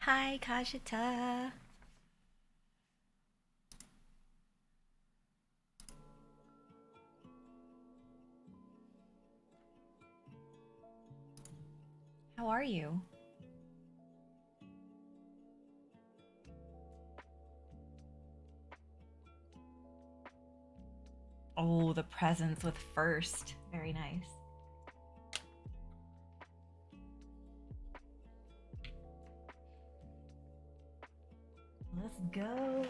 Hi, Kajita. How are you? Oh, the presents with first. Very nice. Let's go.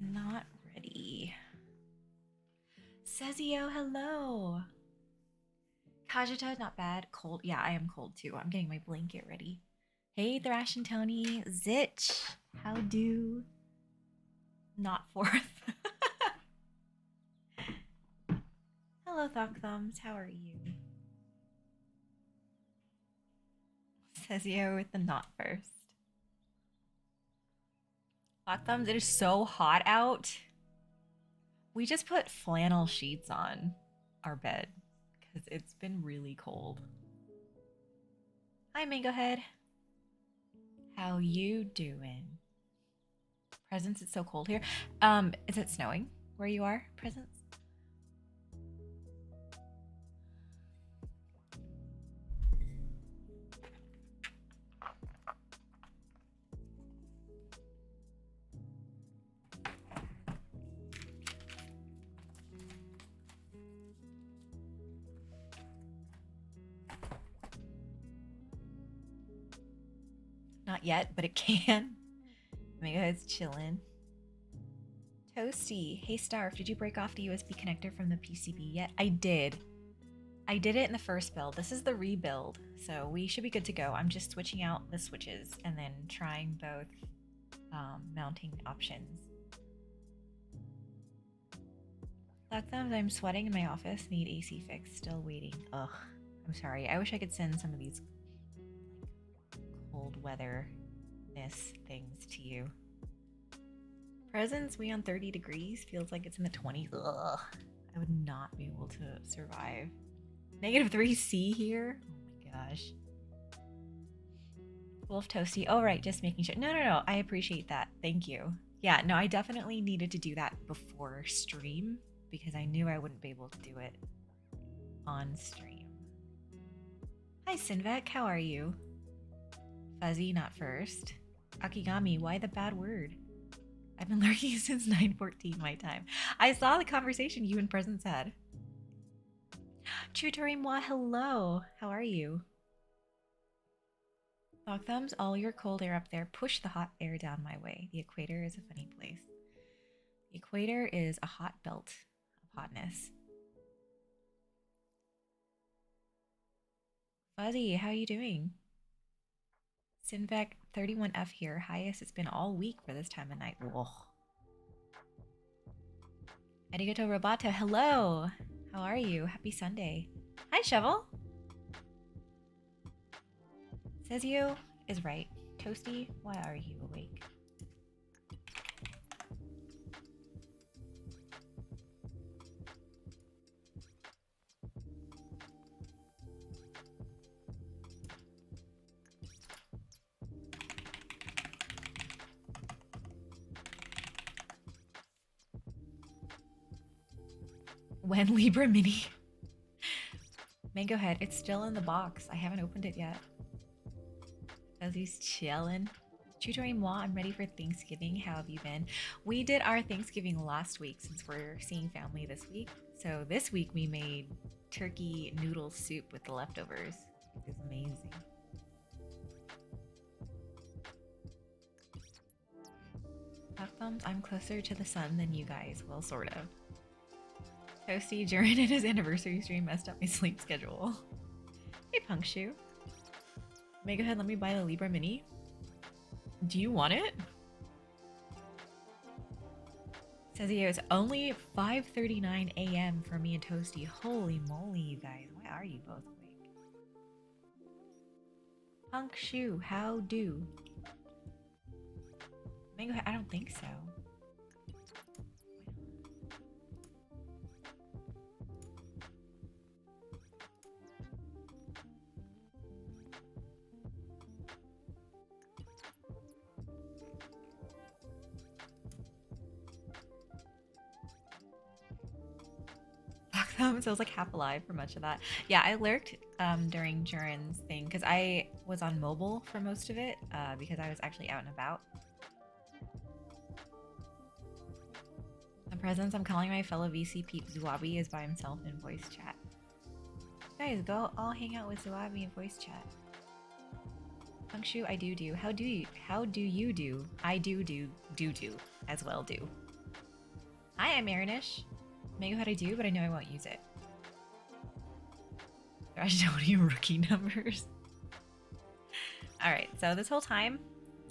I'm not ready. Sezio, hello. Kajita, not bad. Cold. Yeah, I am cold too. I'm getting my blanket ready. Hey, Thrash and Tony. Zitch. How do? Not fourth. Hello, Thok Thumbs. How are you? Sezio with the not first. Thok Thumbs, it is so hot out. We just put flannel sheets on our bed because it's been really cold. Hi, Mango Head. How you doing? Presents, it's so cold here. Is it snowing where you are? Presents? Not yet, but it can. Mango Head's chilling. Toasty. Hey, Starf, did you break off the USB connector from the PCB yet? I did. I did it in the first build. This is the rebuild, so we should be good to go. I'm just switching out the switches and then trying both mounting options. Sometimes I'm sweating in my office. Need AC fix. Still waiting. Ugh. I'm sorry. I wish I could send some of these cold weather things to you. Presents, we on 30 degrees. Feels like it's in the 20s. Ugh. I would not be able to survive. -3C here? Oh my gosh. Wolf Toasty. Oh, right. Just making sure. No. I appreciate that. Thank you. Yeah, no, I definitely needed to do that before stream because I knew I wouldn't be able to do it on stream. Hi, Sinvek. How are you? Fuzzy, not first. Akigami, why the bad word? I've been lurking since 9:14 my time. I saw the conversation you and Presence had. Tutorimwa, hello. How are you? Dog thumbs, all your cold air up there. Push the hot air down my way. The equator is a funny place. The equator is a hot belt of hotness. Fuzzy, how you doing? Sinvec 31F here. Highest it's been all week for this time of night. Whoa. Arigato Roboto, hello. How are you? Happy Sunday. Hi, Shovel. Says you is right. Toasty, why are you awake? When Libra Mini? Mango Head, it's still in the box. I haven't opened it yet. Fuzzy's chillin'. Tutoring moi, I'm ready for Thanksgiving. How have you been? We did our Thanksgiving last week since we're seeing family this week. So this week we made turkey noodle soup with the leftovers. It was amazing. Hot thumbs, I'm closer to the sun than you guys. Well, sort of. Toasty, Jaren and his anniversary stream messed up my sleep schedule. Hey, Punk Shoe. May go ahead, let me buy the Libra Mini. Do you want it? Says he it's only 5:39 a.m. for me and Toasty. Holy moly, you guys. Why are you both awake? Punk Shoe, how do? Mango, I don't think so. So I was like half alive for much of that. Yeah, I lurked during Jurin's thing because I was on mobile for most of it because I was actually out and about. The presence I'm calling my fellow VC peep Zuabi is by himself in voice chat. Guys, go all hang out with Zuabi in voice chat. Funkshu, I do. How do you do? I do as well do. Hi, I'm Marinish. Mango, how to do, but I know I won't use it. Gosh, don't even rookie numbers. Alright, so this whole time,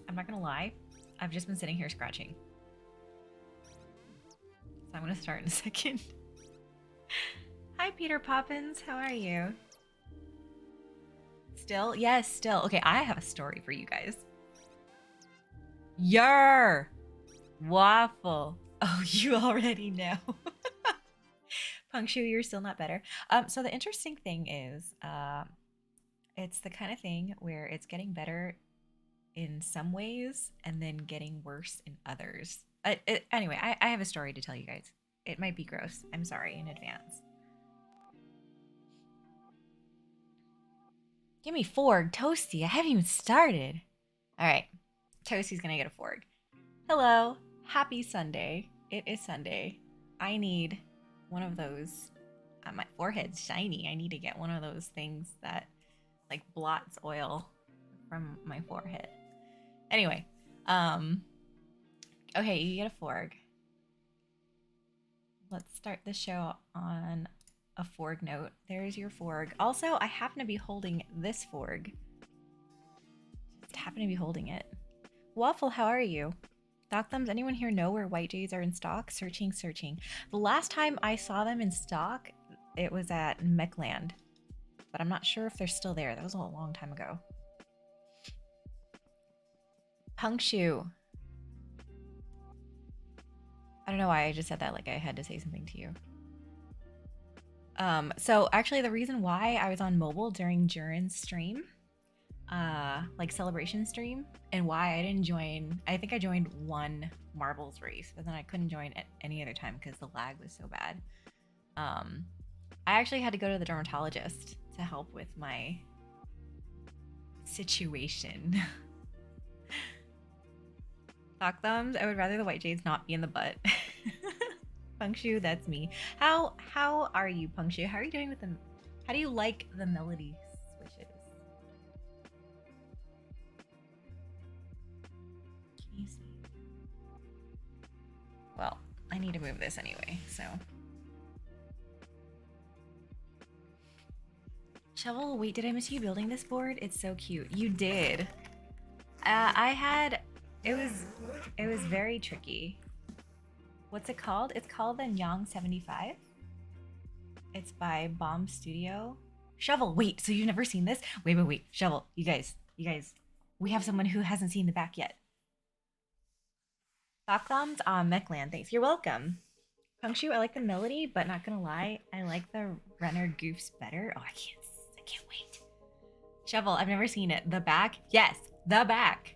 I'm not gonna lie, I've just been sitting here scratching. So I'm gonna start in a second. Hi, Peter Poppins, how are you? Still? Yes, still. Okay, I have a story for you guys. Yer! Waffle. Oh, you already know. Punkshu, you're still not better. So the interesting thing is, it's the kind of thing where it's getting better in some ways and then getting worse in others. Anyway, I have a story to tell you guys. It might be gross. I'm sorry in advance. Give me Forg, Toasty. I haven't even started. All right, Toasty's gonna get a Forg. Hello, happy Sunday. It is Sunday. I need one of those. My forehead's shiny. I need to get one of those things that like blots oil from my forehead. Anyway, okay, you get a Forg. Let's start the show on a Forg note. There's your Forg. Also, I happen to be holding this Forg. Just happen to be holding it. Waffle, how are you? Doc Thumbs, anyone here know where white jades are in stock? Searching. The last time I saw them in stock, it was at Mechland. But I'm not sure if they're still there. That was a long time ago. Punkshu. I don't know why I just said that like I had to say something to you. So actually the reason why I was on mobile during Jurin's stream, like celebration stream, and why I didn't join, I think I joined one marbles race, but then I couldn't join at any other time because the lag was so bad. I actually had to go to the dermatologist to help with my situation. Doc Thumbs, I would rather the white jades not be in the butt. Punkshu, that's me. How are you, Punkshu? How are you doing with them? How do you like the melody switches? Can you see? Well, I need to move this anyway, so. Shovel, wait, did I miss you building this board? It's so cute. You did. It was very tricky. What's it called? It's called the Nyang 75. It's by Bomb Studio. Shovel, wait, so you've never seen this? Wait. Shovel, you guys, we have someone who hasn't seen the back yet. Doc Thumbs, Mechland, thanks. You're welcome. Punkshu, I like the melody, but not gonna lie, I like the Renner Goofs better. Oh, I can't wait. Shovel, I've never seen it. The back? Yes, the back.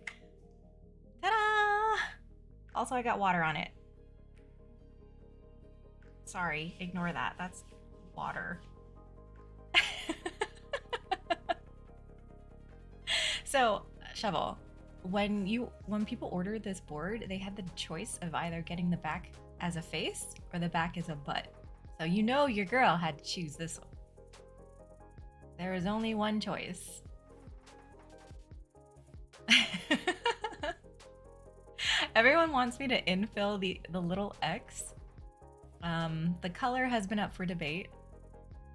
Ta-da! Also, I got water on it. Sorry, ignore that. That's water. So, Shovel, when people ordered this board, they had the choice of either getting the back as a face or the back as a butt. So you know your girl had to choose this one. There is only one choice. Everyone wants me to infill the little X. The color has been up for debate.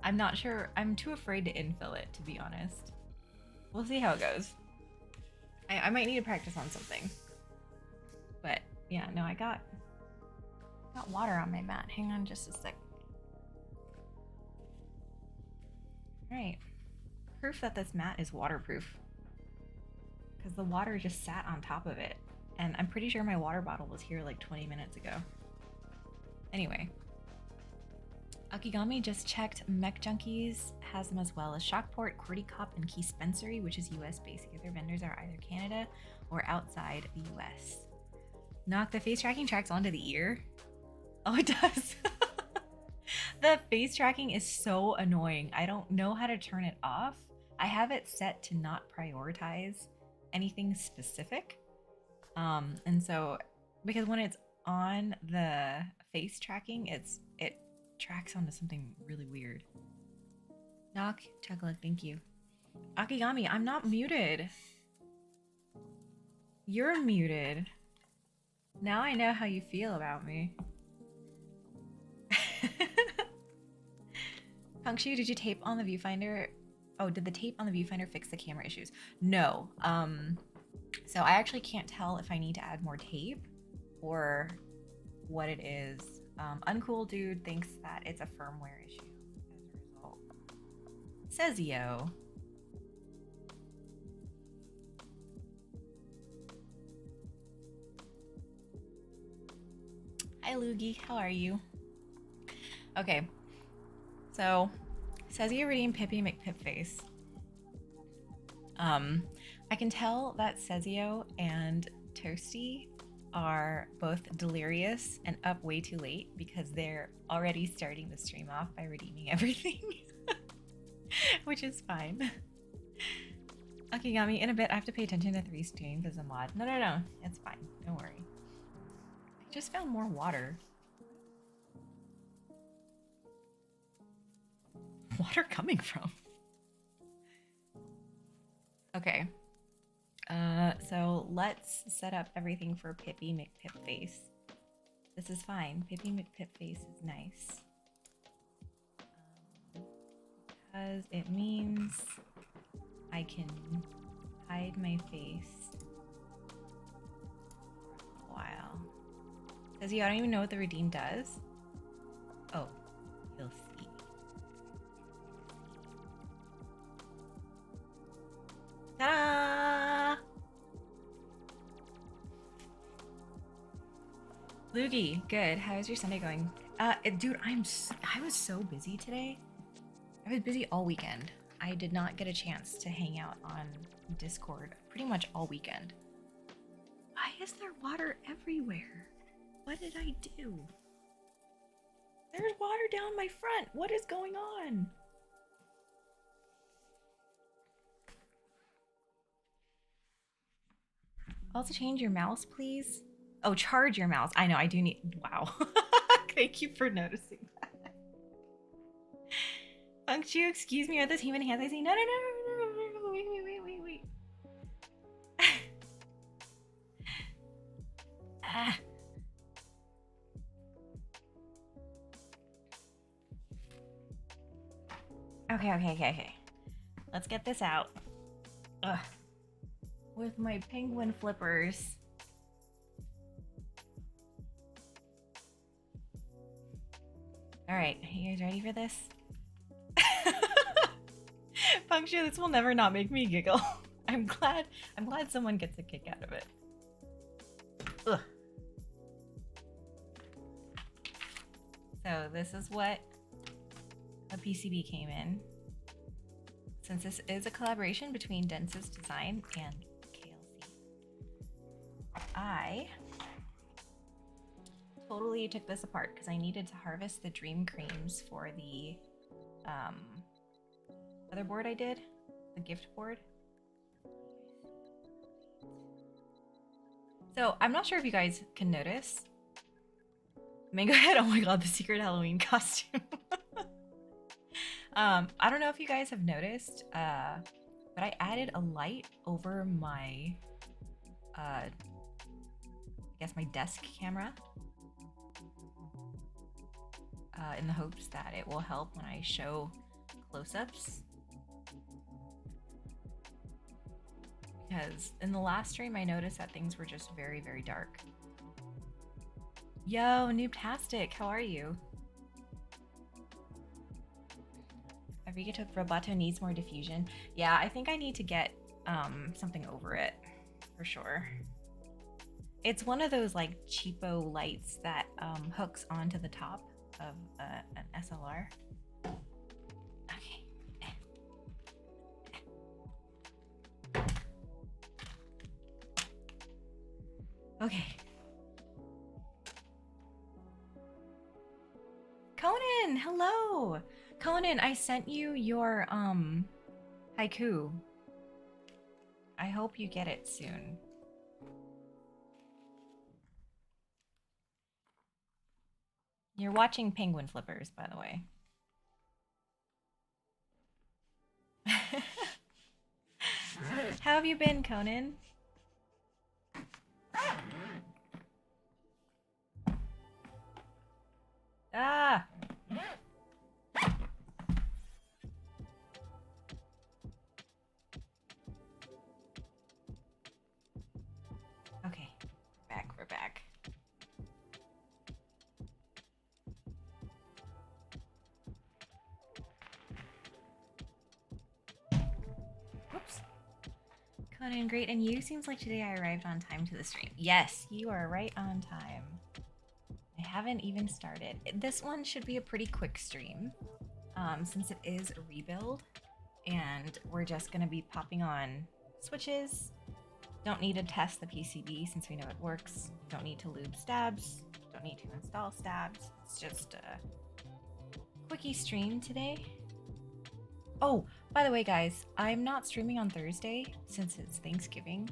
I'm not sure. I'm too afraid to infill it, to be honest. We'll see how it goes. I might need to practice on something. But yeah, no, I got water on my mat. Hang on just a sec. All right. Proof that this mat is waterproof. Because the water just sat on top of it. And I'm pretty sure my water bottle was here like 20 minutes ago. Anyway. Akigami just checked. Mech Junkies has them as well as Shockport, QWERTY Cop, and Key Spencery, which is US based. The other vendors are either Canada or outside the US. Knock, the face tracking tracks onto the ear. Oh, it does. The face tracking is so annoying. I don't know how to turn it off. I have it set to not prioritize anything specific. And so, because when it's on the face tracking, it tracks onto something really weird. Knock, Chuckluck, thank you. Akigami, I'm not muted. You're muted. Now I know how you feel about me. Punkshu, did you tape on the viewfinder? Oh, did the tape on the viewfinder fix the camera issues? No. So I actually can't tell if I need to add more tape or what it is. Uncool Dude thinks that it's a firmware issue as a result. Says yo. Hi Loogie, how are you? Okay, so Sezio redeemed Pippi McPipface. I can tell that Sezio and Toasty are both delirious and up way too late because they're already starting the stream off by redeeming everything. Which is fine. Akigami, in a bit I have to pay attention to 3 streams as a mod. No, it's fine, don't worry. I just found more water. Water coming from? Okay. So let's set up everything for Pippi McPipface. This is fine. Pippi McPipface is nice. Because it means I can hide my face for a while. Says you, I don't even know what the redeem does. Oh, you'll see. Ta-da! Loogie, good. How's your Sunday going? Dude, I was so busy today. I was busy all weekend. I did not get a chance to hang out on Discord pretty much all weekend. Why is there water everywhere? What did I do? There's water down my front. What is going on? Also change your mouse, please. Oh, charge your mouse. I know, I do need... Wow. Thank you for noticing that. Function, excuse me, are those human hands I see? No. Wait. Ah. Okay. Let's get this out. Ugh. With my penguin flippers. All right, you guys ready for this? Puncture, this will never not make me giggle. I'm glad someone gets a kick out of it. Ugh. So this is what a PCB came in. Since this is a collaboration between Dense's Design and KLC, I totally took this apart because I needed to harvest the dream creams for the other board I did, the gift board. So I'm not sure if you guys can notice. Mango Head, oh my god, the secret Halloween costume. I don't know if you guys have noticed, but I added a light over my, I guess my desk camera, in the hopes that it will help when I show close-ups. Because in the last stream, I noticed that things were just very, very dark. Yo, Noobtastic, how are you? Arigato Roboto needs more diffusion. Yeah, I think I need to get something over it, for sure. It's one of those like cheapo lights that hooks onto the top of an SLR. Okay. Okay. Conan, hello. Conan, I sent you your haiku. I hope you get it soon. You're watching Penguin Flippers, by the way. How have you been, Conan? Ah! Okay, we're back. Whoops. Conan, great. And you? Seems like today I arrived on time to the stream. Yes, you are right on time. I haven't even started. This one should be a pretty quick stream, since it is a rebuild, and we're just gonna be popping on switches. Don't need to test the PCB since we know it works. Don't need to lube stabs. Don't need to install stabs. It's just a quickie stream today. Oh, by the way, guys, I'm not streaming on Thursday since it's Thanksgiving,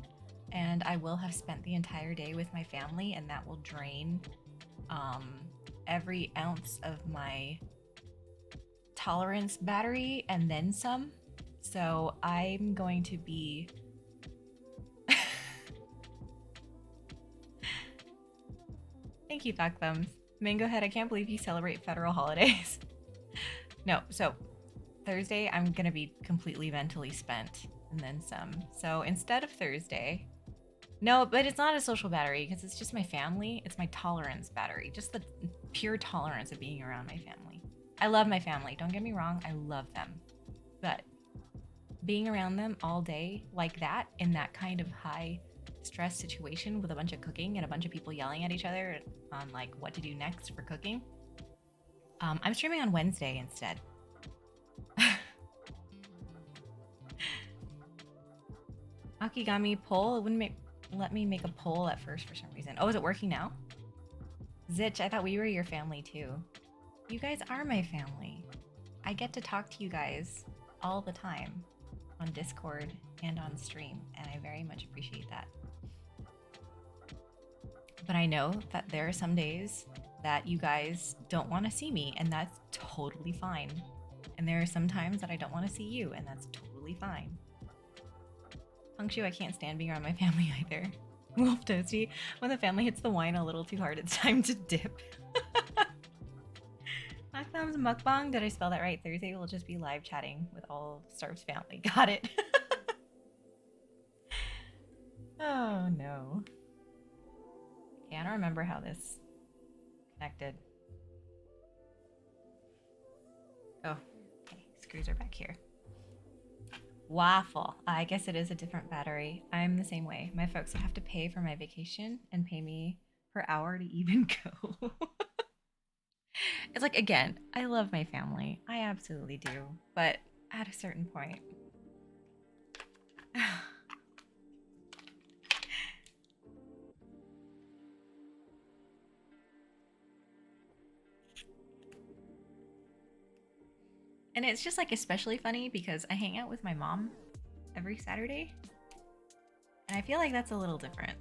and I will have spent the entire day with my family, and that will drain every ounce of my tolerance battery and then some. So I'm going to be Thank you, Thok Thumbs. Mango Head, I can't believe you celebrate federal holidays. No, so Thursday I'm gonna be completely mentally spent and then some. So instead of Thursday, no, but it's not a social battery because it's just my family. It's my tolerance battery, just the pure tolerance of being around my family. I love my family, don't get me wrong, I love them. But being around them all day like that in that kind of high stress situation with a bunch of cooking and a bunch of people yelling at each other on like what to do next for cooking. I'm streaming on Wednesday instead. Akigami poll. It wouldn't let me make a poll at first for some reason. Oh, is it working now? Zitch, I thought we were your family too. You guys are my family. I get to talk to you guys all the time on Discord and on stream, and I very much appreciate that. But I know that there are some days that you guys don't want to see me, and that's totally fine. And there are some times that I don't want to see you, and that's totally fine. Punkshu, I can't stand being around my family either. Wolf Toasty, when the family hits the wine a little too hard, it's time to dip. Black Thumbs Mukbang, did I spell that right? Thursday we'll just be live chatting with all of Starv's family. Got it. Oh no. Okay, I don't remember how this connected. Oh, okay, screws are back here. Waffle. I guess it is a different battery. I'm the same way. My folks would have to pay for my vacation and pay me per hour to even go. It's like, again, I love my family. I absolutely do. But at a certain point. And it's just like especially funny because I hang out with my mom every Saturday. And I feel like that's a little different.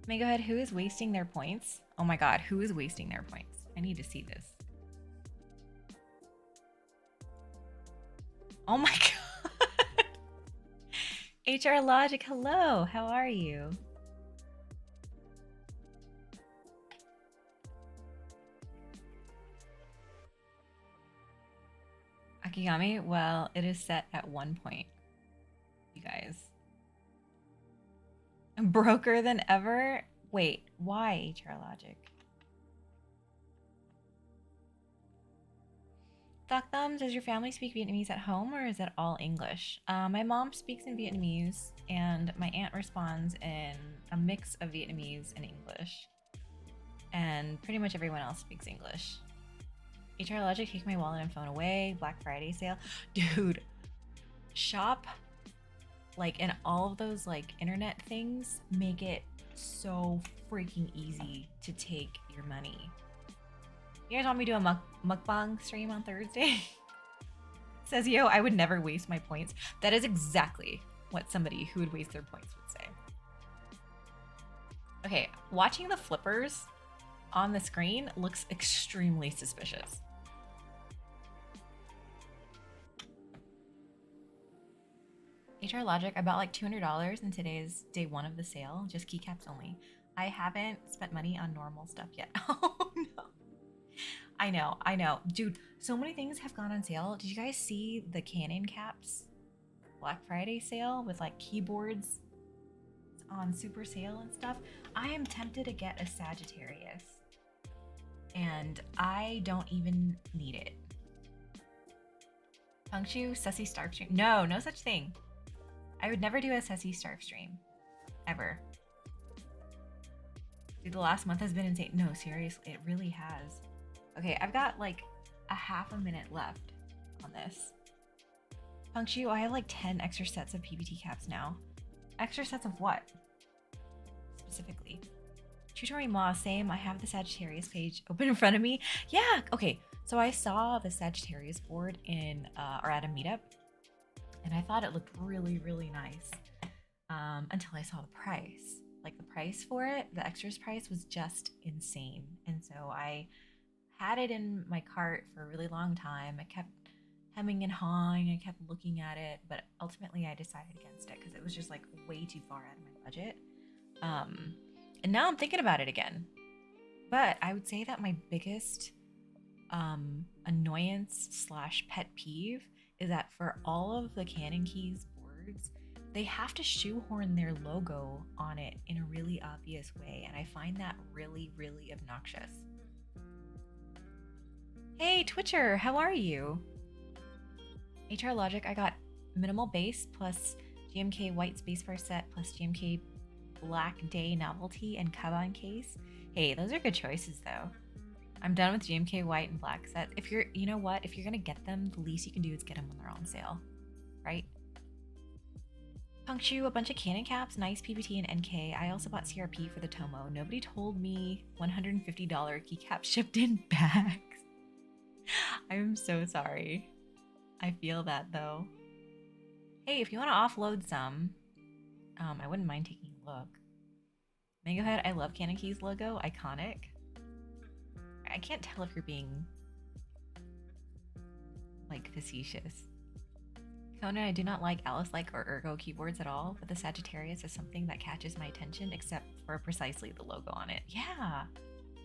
May go ahead. Who is wasting their points? Oh my god, who is wasting their points? I need to see this. Oh my god. HR Logic, hello. How are you? Akigami, well, it is set at 1 point. You guys. Broker than ever? Wait, why HR Logic? Doc Thumbs, does your family speak Vietnamese at home or is it all English? My mom speaks in Vietnamese and my aunt responds in a mix of Vietnamese and English. And pretty much everyone else speaks English. HR Logic, take my wallet and phone away. Black Friday sale. Dude, shop like in all of those like internet things make it so freaking easy to take your money. You guys want me to do a mukbang stream on Thursday? Says yo, I would never waste my points. That is exactly what somebody who would waste their points would say. Okay, watching the flippers on the screen looks extremely suspicious. HR Logic, I bought like $200 and today's day one of the sale, just keycaps only. I haven't spent money on normal stuff yet. Oh no. I know. Dude, so many things have gone on sale. Did you guys see the Canon caps Black Friday sale with like keyboards on super sale and stuff? I am tempted to get a Sagittarius and I don't even need it. Punctu, Sussy Stark stream. No such thing. I would never do a Sussy Stark stream. Ever. Dude, the last month has been insane. No, seriously, it really has. Okay, I've got like a half a minute left on this. Punctu, I have like 10 extra sets of PBT caps now. Extra sets of what? Specifically. Tutoring Ma, same. I have the Sagittarius page open in front of me. Yeah, okay. So I saw the Sagittarius board in or at a meetup, and I thought it looked really, really nice until I saw the price. Like the price for it, the extras price was just insane. And so I had it in my cart for a really long time. I kept hemming and hawing. I kept looking at it, but ultimately I decided against it because it was just like way too far out of my budget. And now I'm thinking about it again. But I would say that my biggest annoyance / pet peeve is that for all of the Canon Keys boards, they have to shoehorn their logo on it in a really obvious way. And I find that really, really obnoxious. Hey, Twitcher, how are you? HR Logic, I got minimal base plus GMK white spacebar set plus GMK black day novelty and Kaban case. Hey, those are good choices though. I'm done with GMK white and black set. If you're, you know what? If you're gonna get them, the least you can do is get them when they're on sale, right? Punctu, a bunch of Canon caps, nice PBT and NK. I also bought CRP for the Tomo. Nobody told me $150 keycaps shipped in bags. I'm so sorry. I feel that though. Hey, if you want to offload some, I wouldn't mind taking a look. Mango Head, I love Canon Keys logo, iconic. I can't tell if you're being like facetious. Conan, I do not like Alice-like or Ergo keyboards at all, but the Sagittarius is something that catches my attention except for precisely the logo on it. Yeah.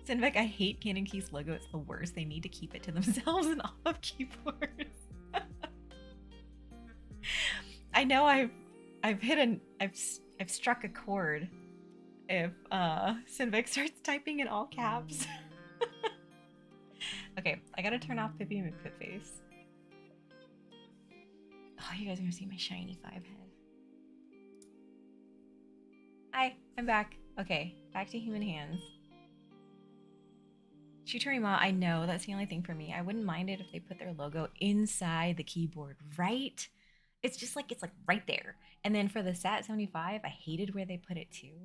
Sinvec, I hate Canon Keys logo. It's the worst. They need to keep it to themselves and off of keyboards. I know I've struck a chord if Sinvec starts typing in all caps. Okay, I gotta turn off Pippi McPitface. Oh, you guys are gonna see my shiny 5 head. Hi, I'm back. Okay, back to human hands. Shutarima, I know that's the only thing for me. I wouldn't mind it if they put their logo inside the keyboard, right? It's just like, it's like right there. And then for the SAT75, I hated where they put it too.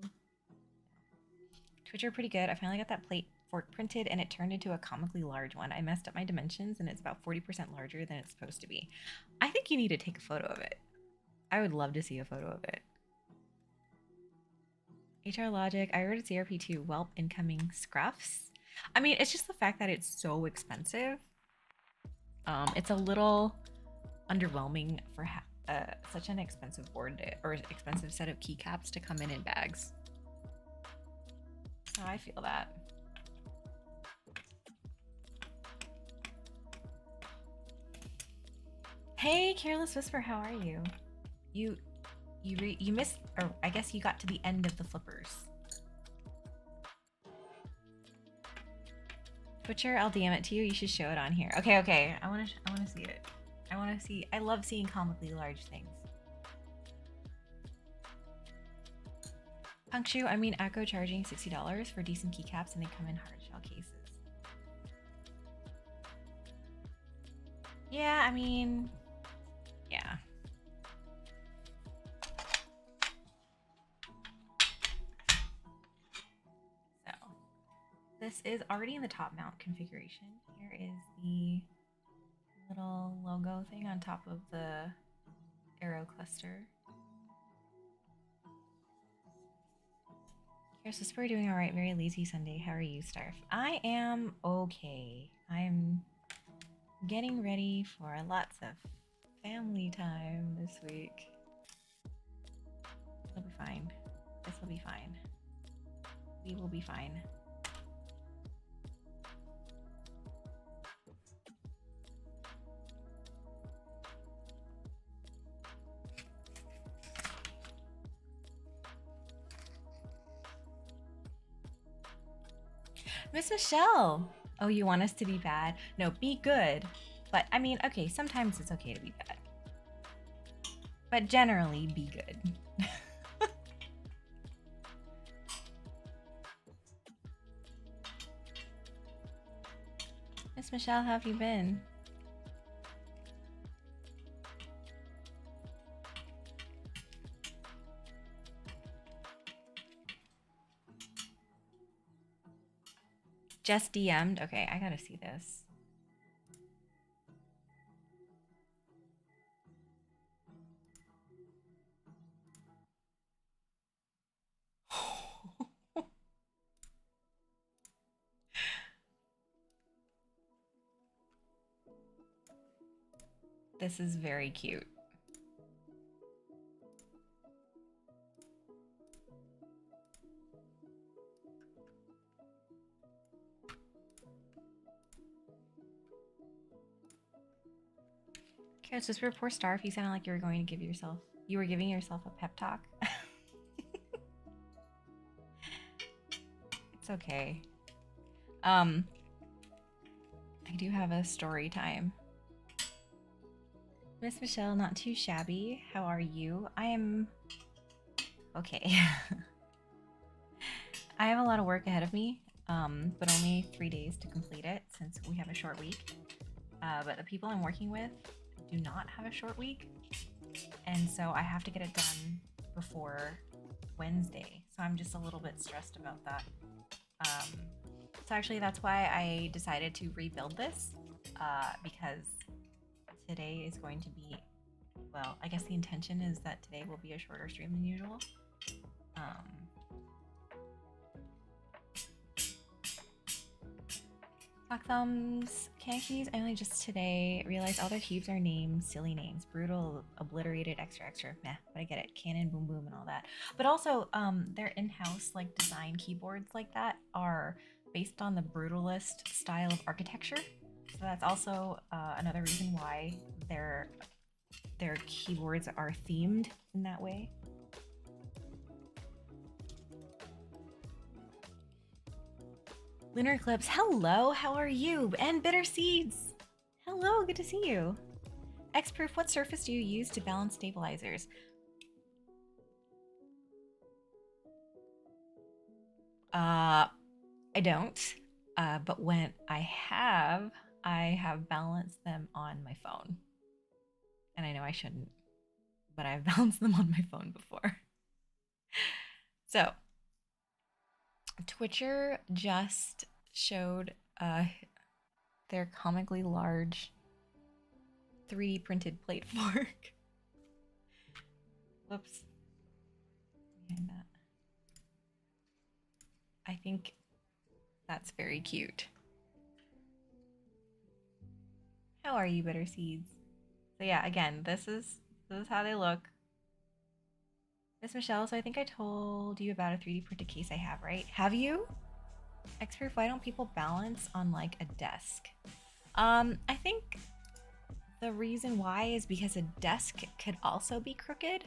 Twitcher pretty good. I finally got that plate fork printed and it turned into a comically large one. I messed up my dimensions and it's about 40% larger than it's supposed to be. I think you need to take a photo of it. I would love to see a photo of it. HR Logic, I ordered CRP2 Whelp incoming scruffs. I mean, it's just the fact that it's so expensive. It's a little underwhelming for such an expensive board or expensive set of keycaps to come in bags. So I feel that. Hey, Careless Whisper, how are you? You missed, or I guess you got to the end of the flippers. Twitcher, I'll DM it to you. You should show it on here. Okay, okay. I wanna see it. I love seeing comically large things. Punkshoe, I mean Echo charging $60 for decent keycaps and they come in hard shell cases. Yeah, I mean, yeah. So this is already in the top mount configuration. Here is the little logo thing on top of the arrow cluster. Here's this, we're doing all right. Very lazy Sunday. How are you, Starf? I am okay. I'm getting ready for lots of family time this week. It'll be fine. This will be fine. We will be fine. Miss Michelle! Oh, you want us to be bad? No, be good. But, I mean, okay, sometimes it's okay to be bad. But generally, be good. Miss Michelle, how have you been? Just DM'd? Okay, I gotta see this. This is very cute. Okay, just for poor Starf, you sounded like you were going to give yourself, you were giving yourself a pep talk. It's okay. I do have a story time. Miss Michelle, not too shabby. How are you? I am okay. I have a lot of work ahead of me, but only 3 days to complete it since we have a short week. But the people I'm working with do not have a short week, and so I have to get it done before Wednesday. So I'm just a little bit stressed about that. So actually, that's why I decided to rebuild this, because today is going to be, well, I guess the intention is that today will be a shorter stream than usual. Black Thumbs, Kankies, I only just today realized all their cubes are named silly names. Brutal, obliterated, extra, meh, but I get it. Cannon, boom, boom, and all that. But also, their in-house like design keyboards like that are based on the brutalist style of architecture. So that's also another reason why their keyboards are themed in that way. Lunar Eclipse, hello, how are you? And Bitter Seeds, hello, good to see you. Xproof, what surface do you use to balance stabilizers? I don't, but when I have balanced them on my phone. And I know I shouldn't, but I've balanced them on my phone before. So, Twitcher just showed their comically large 3D printed plate fork. Whoops. Behind that. I think that's very cute. How are you, Bitter Seeds? So yeah, again, this is how they look. Miss Michelle, so I think I told you about a 3D printed case I have, right? Have you? Xproof, why don't people balance on like a desk? I think the reason why is because a desk could also be crooked.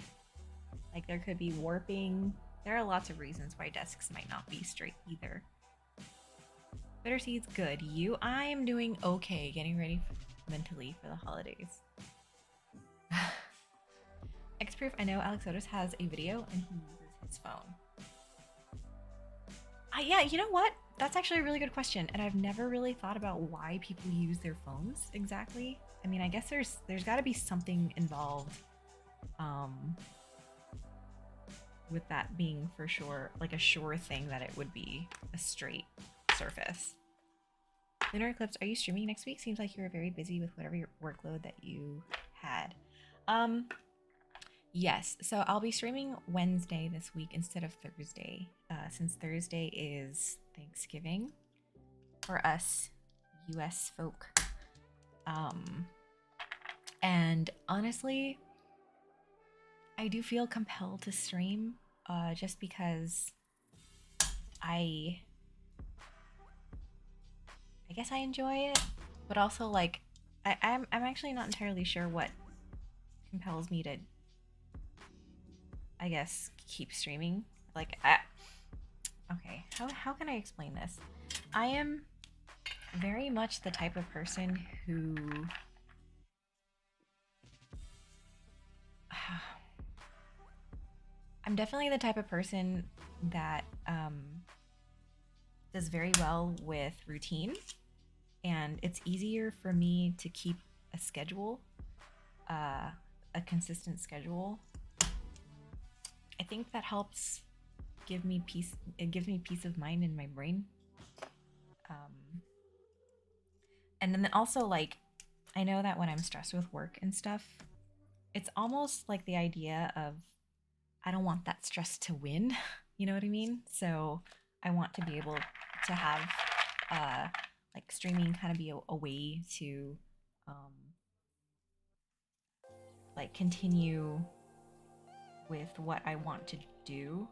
Like there could be warping. There are lots of reasons why desks might not be straight either. Bitter Seed's good. You? I am doing okay, getting ready mentally for the holidays. Xproof, I know Alex Otis has a video and he uses his phone. Yeah, you know what? That's actually a really good question, and I've never really thought about why people use their phones exactly. I mean, I guess there's got to be something involved with that being for sure, like a sure thing that it would be a straight surface. Lunar Eclipse, are you streaming next week? Seems like you were very busy with whatever your workload that you had. Yes, so I'll be streaming Wednesday this week instead of Thursday, since Thursday is Thanksgiving for us US folk. And honestly, I do feel compelled to stream just because I guess I enjoy it, but also like I'm actually not entirely sure what compels me to, I guess, keep streaming. Like okay, how can I explain this? I am very much the type of person who I'm definitely the type of person that does very well with routine, and it's easier for me to keep a schedule, a consistent schedule. I think that helps give me peace. It gives me peace of mind in my brain. And then also, like, I know that when I'm stressed with work and stuff, it's almost like the idea of I don't want that stress to win. You know what I mean? So I want to be able to have like streaming kind of be a way to like continue with what I want to do.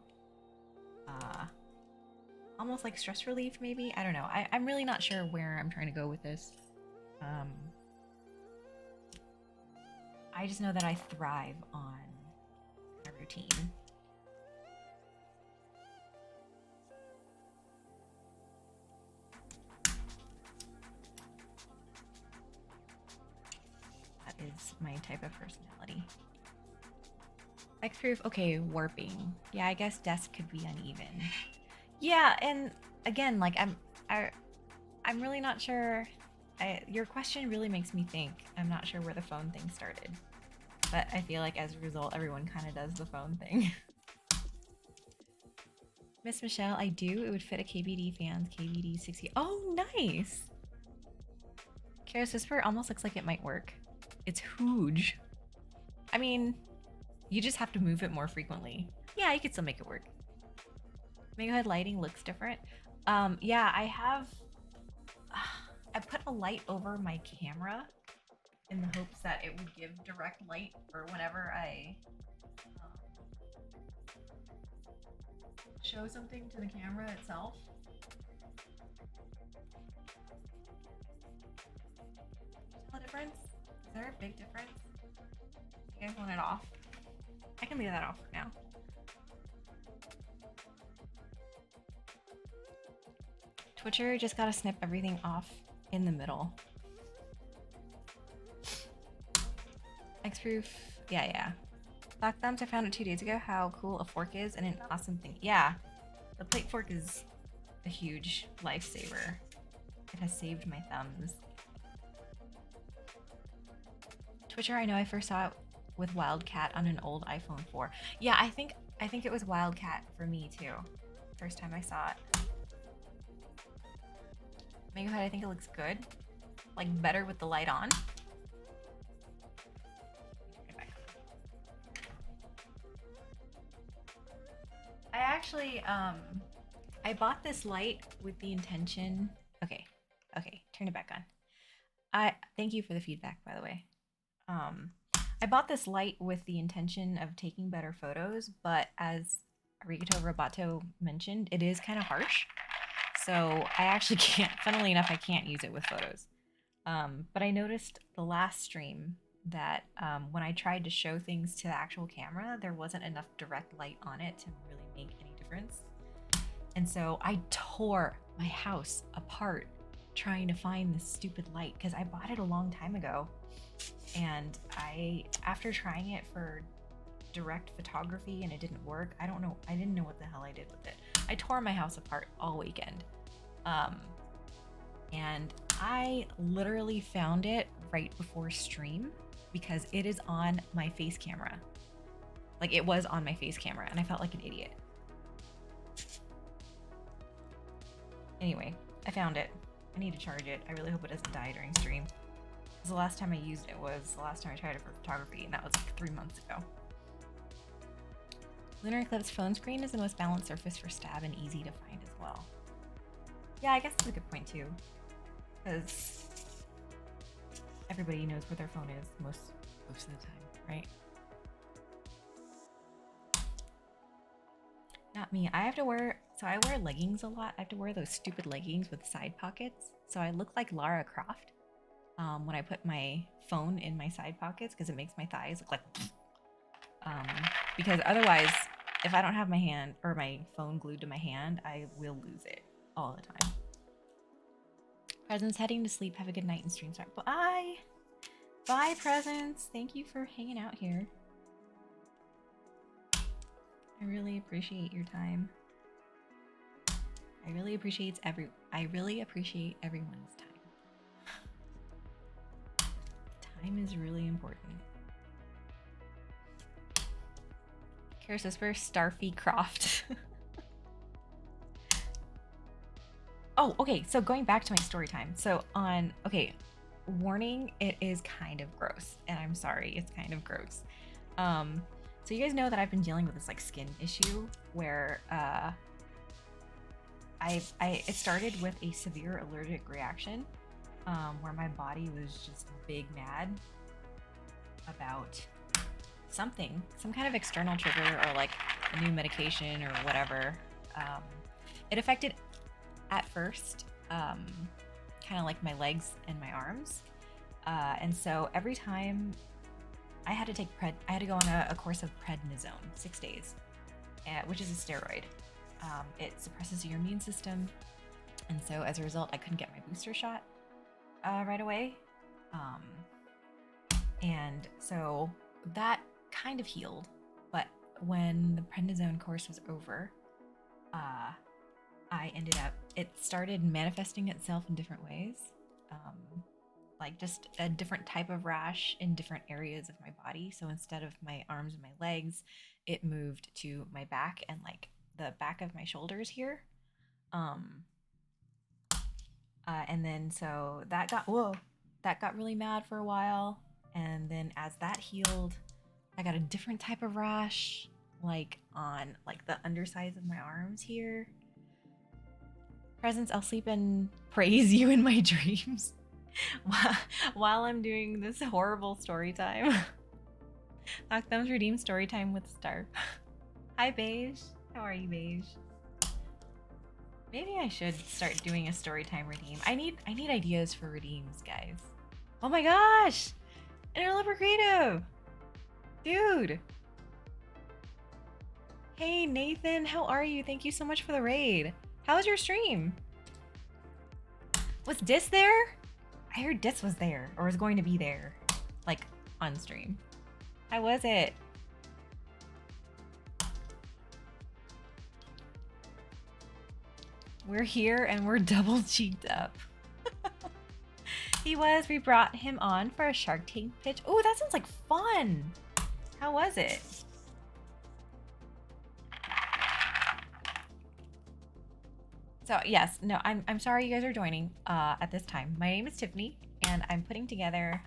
Almost like stress relief, maybe. I don't know. I'm really not sure where I'm trying to go with this. I just know that I thrive on a routine. That is my type of personality. Xproof, okay, warping. Yeah, I guess desk could be uneven. Yeah, and again, like I'm really not sure. Your question really makes me think. I'm not sure where the phone thing started, but I feel like as a result, everyone kind of does the phone thing. Miss Michelle, I do. It would fit a KBD fan's KBD 60. Oh, nice. Kara's Whisper almost looks like it might work. It's huge. I mean, you just have to move it more frequently. Yeah, you could still make it work. Mega Hood lighting looks different. Yeah, I have. I put a light over my camera in the hopes that it would give direct light for whenever I show something to the camera itself. Tell the difference? Is there a big difference? You guys want it off? I can leave that off for now. Twitcher just gotta snip everything off in the middle. Xproof, yeah. Black Thumbs, I found it 2 days ago how cool a fork is and an awesome thing. Yeah, the plate fork is a huge lifesaver. It has saved my thumbs. Twitcher, I know I first saw it with Wildcat on an old iPhone 4. Yeah, I think it was Wildcat for me too. First time I saw it. Mega Hood, I think it looks good. Like better with the light on. I actually, I bought this light with the intention. Okay, turn it back on. Thank you for the feedback, by the way. I bought this light with the intention of taking better photos, but as Arigato Roboto mentioned, it is kind of harsh. So I actually can't, funnily enough, I can't use it with photos. But I noticed the last stream that when I tried to show things to the actual camera, there wasn't enough direct light on it to really make any difference. And so I tore my house apart trying to find this stupid light because I bought it a long time ago. And after trying it for direct photography and it didn't work, I didn't know what the hell I did with it. I tore my house apart all weekend. And I literally found it right before stream because it is on my face camera. Like, it was on my face camera and I felt like an idiot. Anyway, I found it. I need to charge it. I really hope it doesn't die during stream. Because the last time I used it was the last time I tried it for photography, and that was like 3 months ago. Lunar Eclipse phone screen is the most balanced surface for stab and easy to find as well. Yeah, I guess that's a good point too. Because everybody knows where their phone is most of the time, right? Not me. I wear leggings a lot. I have to wear those stupid leggings with side pockets. So I look like Lara Croft when I put my phone in my side pockets because it makes my thighs look like... because otherwise, if I don't have my hand or my phone glued to my hand, I will lose it all the time. Presents, heading to sleep. Have a good night and stream start. Bye! Bye, Presents. Thank you for hanging out here. I really appreciate your time. I really appreciate everyone's time. Time is really important. Kara Whisper, Starfy Croft. Oh, okay. So going back to my story time. So warning, it is kind of gross, and I'm sorry, it's kind of gross. So you guys know that I've been dealing with this like skin issue where it started with a severe allergic reaction where my body was just big mad about some kind of external trigger or like a new medication or whatever. It affected at first kind of like my legs and my arms, and so every time I had to go on a course of prednisone, 6 days, which is a steroid. It suppresses your immune system, and so as a result, I couldn't get my booster shot right away, and so that kind of healed. But when the prednisone course was over, it started manifesting itself in different ways. Like just a different type of rash in different areas of my body. So instead of my arms and my legs, it moved to my back and like the back of my shoulders here. And then so that got really mad for a while. And then as that healed, I got a different type of rash, like on like the undersides of my arms here. Presents, I'll sleep and praise you in my dreams. While I'm doing this horrible story time. Lock Thumbs redeem story time with Star. Hi Beige. How are you, Beige? Maybe I should start doing a story time redeem. I need ideas for redeems, guys. Oh my gosh! Interloper Creative! Dude! Hey Nathan, how are you? Thank you so much for the raid. How was your stream? Was Dis there? I heard Dis was there, or was going to be there, like, on stream. How was it? We're here and we're double cheeked up. He was. We brought him on for a Shark Tank pitch. Oh, that sounds like fun. How was it? So yes, no, I'm sorry you guys are joining at this time. My name is Tiffany, and I'm putting together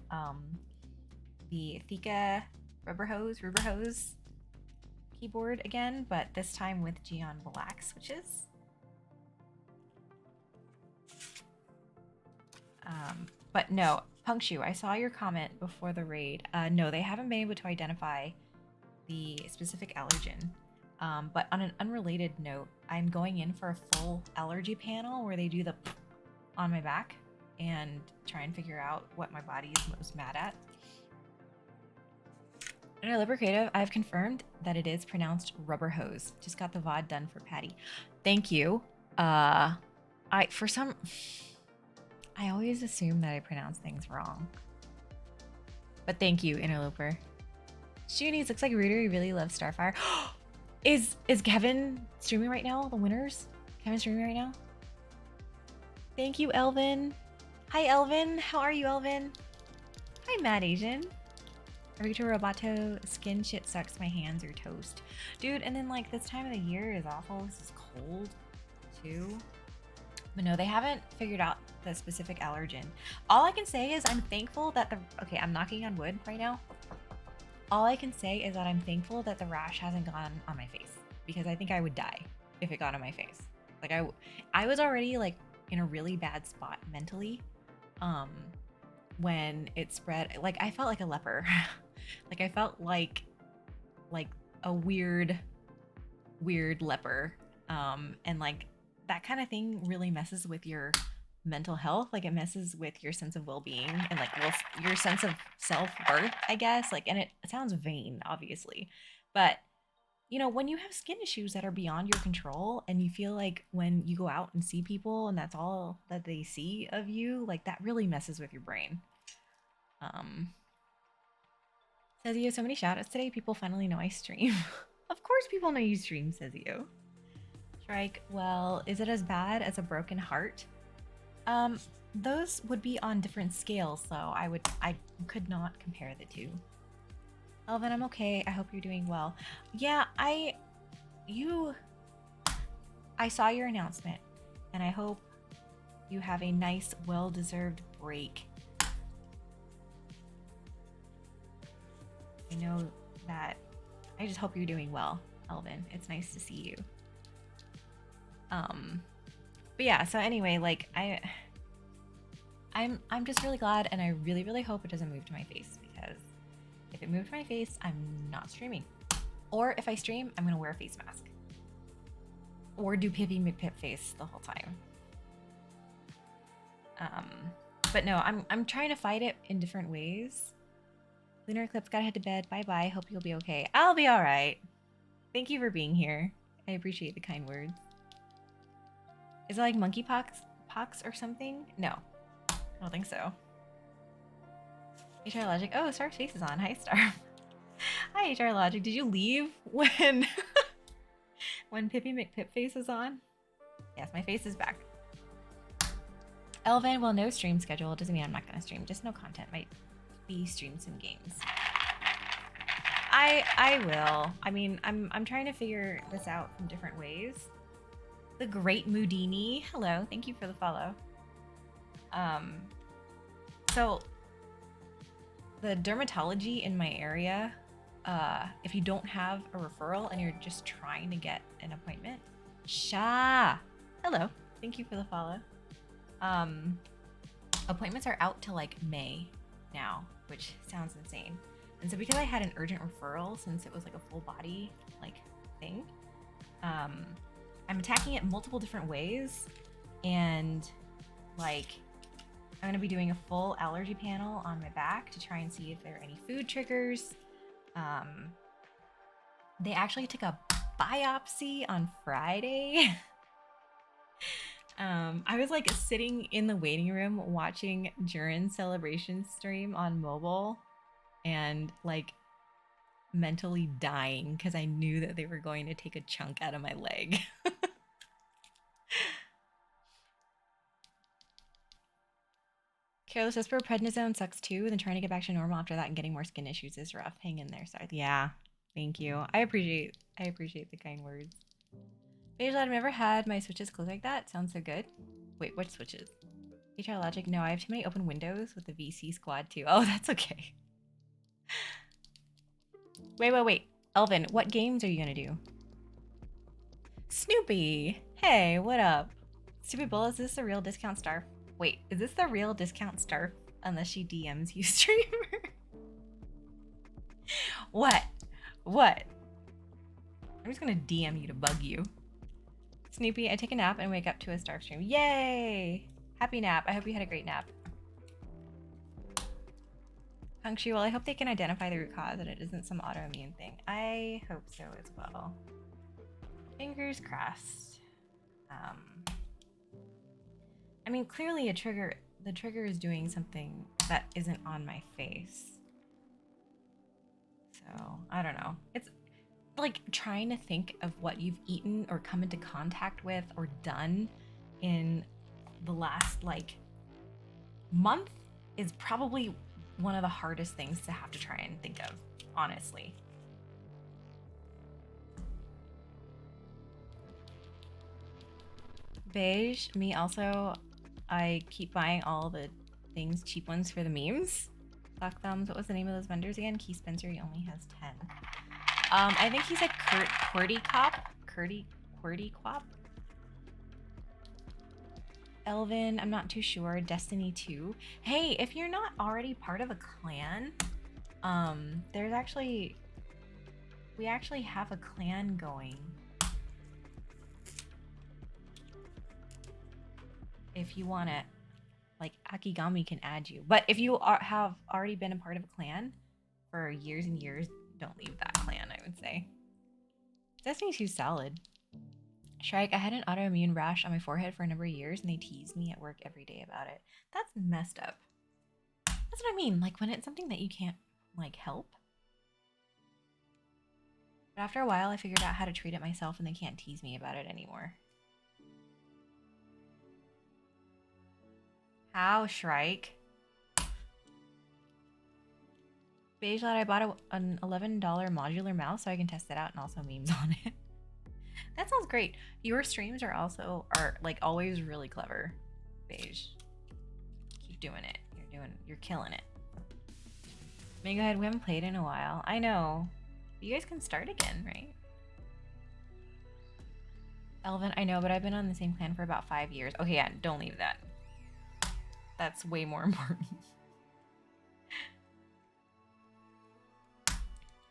the Theca Rubrehose keyboard again, but this time with Geon Black switches. But no, Punkshoe, I saw your comment before the raid. No, they haven't been able to identify the specific allergen. But on an unrelated note, I'm going in for a full allergy panel where they do the on my back and try and figure out what my body is most mad at. In our Liber Creative, I've confirmed that it is pronounced Rubrehose. Just got the VOD done for Patty. Thank you. I always assume that I pronounce things wrong. But thank you, Interloper. Shoonies, looks like Rooter really loves Starfire. Is Kevin streaming right now? The winners? Kevin streaming right now? Thank you, Elvin. Hi, Elvin. How are you, Elvin? Hi, Mad Asian. Rita Roboto, skin shit sucks, my hands are toast. Dude, and then like this time of the year is awful. This is cold too. But no, they haven't figured out the specific allergen. All I can say is I'm thankful that okay, I'm knocking on wood right now. All I can say is that I'm thankful that the rash hasn't gone on my face, because I think I would die if it got on my face. Like I was already like in a really bad spot mentally when it spread. Like I felt like a leper. Like I felt like a weird leper. And like that kind of thing really messes with your mental health. Like it messes with your sense of well-being and like your sense of self-worth, I guess. Like, and it sounds vain, obviously, but you know, when you have skin issues that are beyond your control and you feel like when you go out and see people and that's all that they see of you, like that really messes with your brain. Says you, so many shout outs today. People finally know I stream. Of course people know you stream, says you. Strike, well, is it as bad as a broken heart? Those would be on different scales, so I could not compare the two. Elvin, I'm okay. I hope you're doing well. Yeah, I saw your announcement, and I hope you have a nice, well-deserved break. I know that. I just hope you're doing well, Elvin. It's nice to see you. But yeah, so anyway, like I'm just really glad, and I really, really hope it doesn't move to my face, because if it moved to my face, I'm not streaming. Or if I stream, I'm gonna wear a face mask. Or do Pippi McPip face the whole time. But no, I'm trying to fight it in different ways. Lunar Eclipse, gotta head to bed. Bye-bye. Hope you'll be okay. I'll be all right. Thank you for being here. I appreciate the kind words. Is it like monkeypox or something? No, I don't think so. HR Logic. Oh, Star's face is on. Hi, Star. Hi, HR Logic. Did you leave when when Pippi McPip face is on? Yes, my face is back. Elvin, well, no stream schedule doesn't mean I'm not gonna stream. Just no content. Might be stream some games. I will. I mean, I'm trying to figure this out from different ways. The Great Moodini. Hello, thank you for the follow. So the dermatology in my area, if you don't have a referral and you're just trying to get an appointment, hello, thank you for the follow. Appointments are out to like May now, which sounds insane. And so because I had an urgent referral, since it was like a full body like thing, I'm attacking it multiple different ways, and like I'm gonna be doing a full allergy panel on my back to try and see if there are any food triggers. They actually took a biopsy on Friday. I was like sitting in the waiting room watching Jurin's celebration stream on mobile and like mentally dying because I knew that they were going to take a chunk out of my leg. Careless Whisper, prednisone sucks too, then trying to get back to normal after that and getting more skin issues is rough. Hang in there, Scythe. Yeah, thank you. I appreciate the kind words. Beige I've never had my switches closed like that. Sounds so good. Wait, what switches? HR Logic, no, I have too many open windows with the VC squad too. Oh, that's okay. Wait. Elvin, what games are you gonna do? Snoopy! Hey, what up? Stupid Bull, is this a real discount star? Wait, is this the real discount star unless she DMs you, streamer? What? I'm just gonna DM you to bug you. Snoopy, I take a nap and wake up to a Starf stream. Yay! Happy nap. I hope you had a great nap. Punctual, I hope they can identify the root cause and it isn't some autoimmune thing. I hope so as well. Fingers crossed. I mean, clearly the trigger is doing something that isn't on my face. So, I don't know. It's like trying to think of what you've eaten or come into contact with or done in the last like month is probably one of the hardest things to have to try and think of, honestly. Beige, me also. I keep buying all the things, cheap ones for the memes. Sock Thumbs, what was the name of those vendors again? Key Spencer, he only has 10. I think he said Qwerty Quap. Elvin, I'm not too sure. Destiny 2. Hey, if you're not already part of a clan, we actually have a clan going. If you want to, like, Akigami can add you. But if you have already been a part of a clan for years and years, don't leave that clan, I would say. Destiny 2's solid. Shrike, I had an autoimmune rash on my forehead for a number of years and they teased me at work every day about it. That's messed up. That's what I mean, like when it's something that you can't, like, help. But after a while, I figured out how to treat it myself and they can't tease me about it anymore. How, Shrike? Beige Lad, I bought an $11 modular mouse so I can test it out and also memes on it. That sounds great. Your streams are like always really clever. Beige. Keep doing it. You're killing it. Mango Head, we haven't played in a while. I know. You guys can start again, right? Elvin, I know, but I've been on the same clan for about 5 years. Okay, yeah, don't leave that. That's way more important.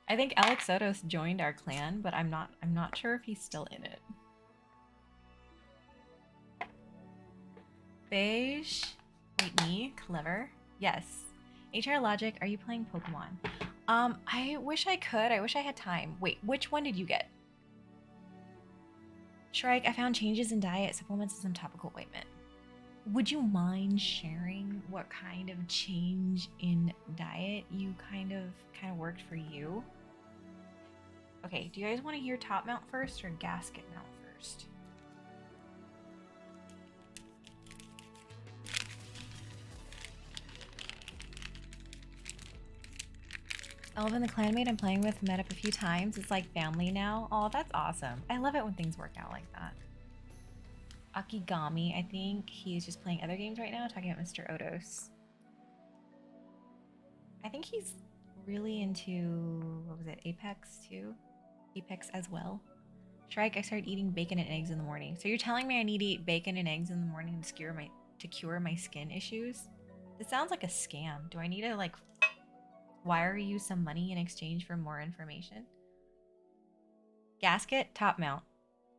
I think Alex Sotos joined our clan, but I'm not sure if he's still in it. Beige. Wait, me? Clever? Yes. HR Logic, are you playing Pokemon? I wish I could. I wish I had time. Wait, which one did you get? Shrike, I found changes in diet, supplements, and some topical ointment. Would you mind sharing what kind of change in diet you kind of worked for you? Okay, do you guys want to hear top mount first or gasket mount first? Elvin, the clanmate I'm playing with, met up a few times. It's like family now. Oh, that's awesome. I love it when things work out like that. Akigami, I think he's just playing other games right now, talking about Mr. Odos. I think he's really into, what was it, Apex too? Apex as well. Shrike, I started eating bacon and eggs in the morning. So you're telling me I need to eat bacon and eggs in the morning to cure my skin issues? This sounds like a scam. Do I need to like wire you some money in exchange for more information? Gasket, top mount.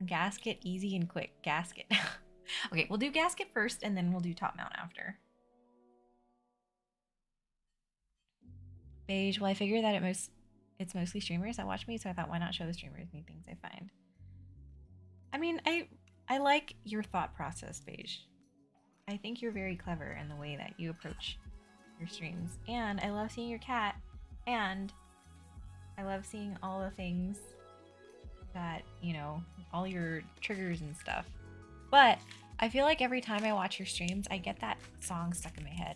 Gasket, easy and quick. Gasket. Okay, we'll do gasket first and then we'll do top mount after. Beige, well, I figured that it's mostly streamers that watch me, so I thought, why not show the streamers new things I find? I mean, I like your thought process, Beige. I think you're very clever in the way that you approach your streams. And I love seeing your cat. And I love seeing all the things that, you know, all your triggers and stuff. But I feel like every time I watch your streams, I get that song stuck in my head.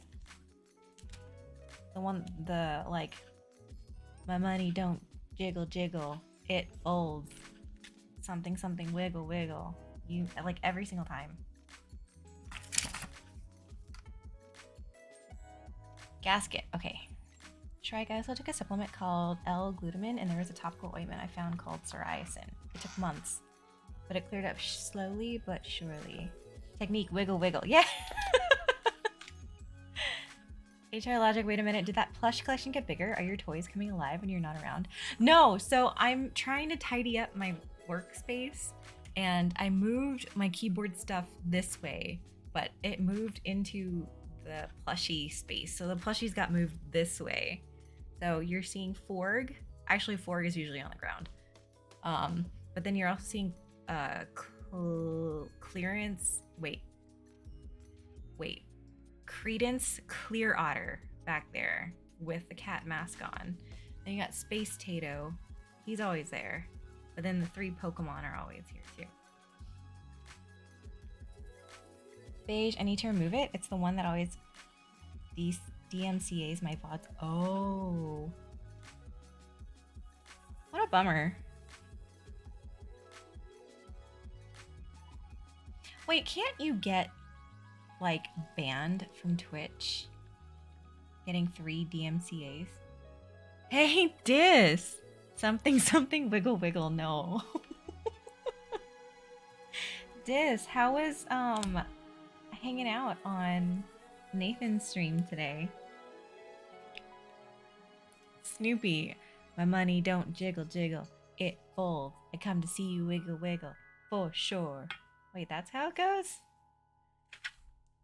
Like, my money don't jiggle jiggle, it folds. Something something wiggle wiggle. You, like, every single time. Gasket, okay. Shrike, I also took a supplement called L-glutamine, and there was a topical ointment I found called psoriasin. It took months, but it cleared up slowly but surely. Technique, wiggle wiggle, yeah! HR Logic, wait a minute, did that plush collection get bigger? Are your toys coming alive when you're not around? No, so I'm trying to tidy up my workspace, and I moved my keyboard stuff this way, but it moved into the plushie space. So the plushies got moved this way. So you're seeing Forg. Actually, Forg is usually on the ground. But then you're also seeing clearance. Wait. Credence Clear Otter back there with the cat mask on. Then you got Space Tato. He's always there. But then the 3 Pokemon are always here too. Beige, I need to remove it. It's the one that always DMCA's my VODs. Oh. What a bummer. Wait, can't you get like banned from Twitch? Getting 3 DMCA's? Hey, Dis! Something wiggle wiggle, no. Dis, how was hanging out on Nathan's stream today? Snoopy, my money don't jiggle jiggle, it folds. I come to see you wiggle wiggle, for sure. Wait, that's how it goes?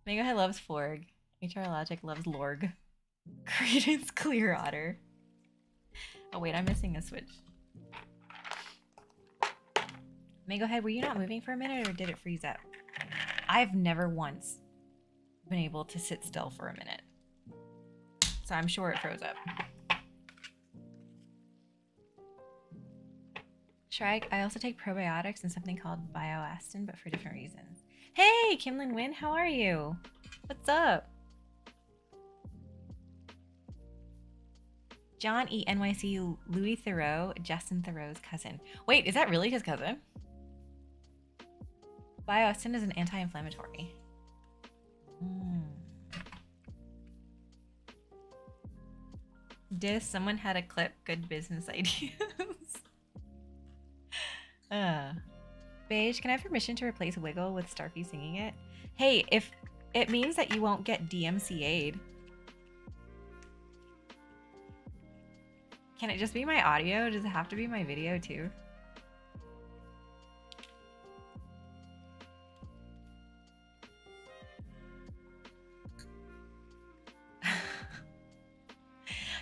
Mega Head loves Forg. HR Logic loves Lorg. Credence Clear Otter. Oh wait, I'm missing a switch. Mango Head, were you not moving for a minute or did it freeze up? I've never once been able to sit still for a minute. So I'm sure it froze up. Shrike, I also take probiotics and something called bioastin, but for different reasons. Hey, Kimlin Win, how are you? What's up? John E. NYC, Louis Theroux, Justin Theroux's cousin. Wait, is that really his cousin? Bioastin is an anti-inflammatory. Dis, someone had a clip. Good business ideas. Beige, can I have permission to replace Wiggle with Starfy singing it? Hey, if it means that you won't get DMCA'd. Can it just be my audio? Does it have to be my video too?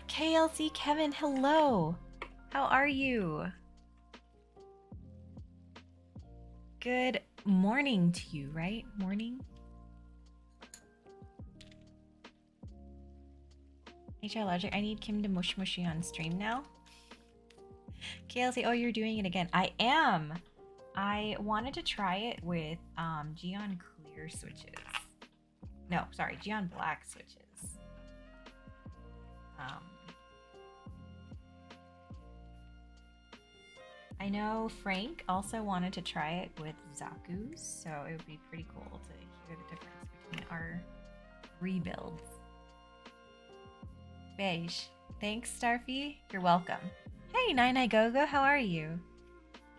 KLC Kevin, hello. How are you? Good morning to you, right? Morning? HR Logic, I need Kim to mush mushy on stream now. KLC, oh, you're doing it again. I am. I wanted to try it with Geon Clear switches. No, sorry, Geon Black switches. I know Frank also wanted to try it with Zaku's, so it would be pretty cool to hear the difference between our rebuilds. Beige. Thanks, Starfy. You're welcome. Hey, Nine Gogo, how are you?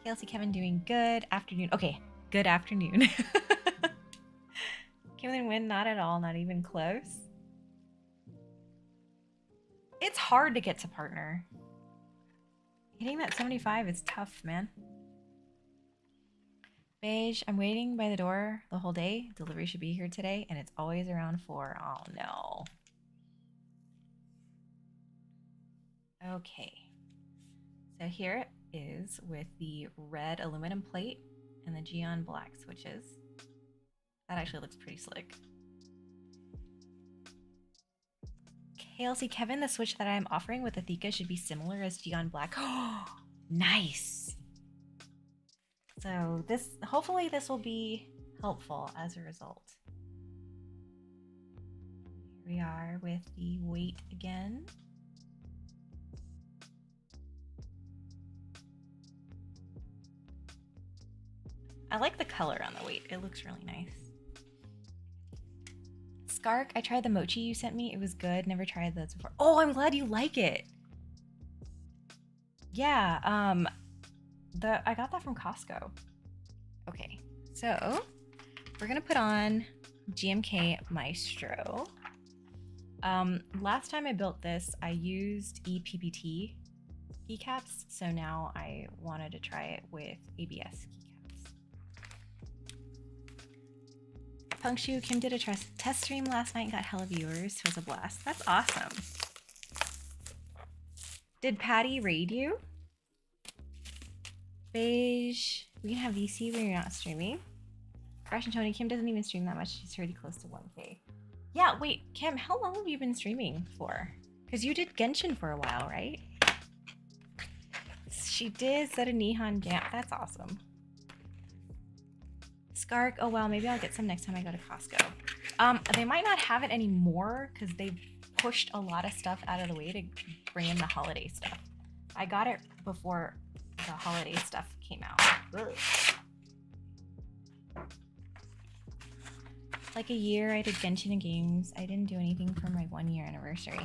Kelsey Kevin doing good afternoon. Okay, good afternoon. Kevin win, not at all, not even close. It's hard to get to partner. Hitting that 75 is tough, man. Beige, I'm waiting by the door the whole day. Delivery should be here today, and it's always around 4. Oh, no. Okay. So here it is with the red aluminum plate and the Geon Black switches. That actually looks pretty slick. KLC Kevin, the switch that I'm offering with the Theca should be similar as Geon Black. Oh, nice. So this, hopefully this will be helpful as a result. Here we are with the weight again. I like the color on the weight. It looks really nice. Skark, I tried the mochi you sent me. It was good. Never tried those before. Oh, I'm glad you like it. Yeah, I got that from Costco. Okay, so we're gonna put on GMK Maestro. Last time I built this, I used ePPT keycaps, so now I wanted to try it with ABS keycaps. Punkshu, Kim did a test stream last night and got hella viewers. It was a blast. That's awesome. Did Patty raid you? Beige. We can have VC when you're not streaming. Crash and Tony, Kim doesn't even stream that much. She's already close to 1K. Yeah, wait, Kim, how long have you been streaming for? Because you did Genshin for a while, right? She did set a Nihon Jam. That's awesome. Skark, oh well, maybe I'll get some next time I go to Costco. They might not have it anymore because they've pushed a lot of stuff out of the way to bring in the holiday stuff. I got it before the holiday stuff came out. Ugh. Like a year I did Genshin and games. I didn't do anything for my 1-year anniversary.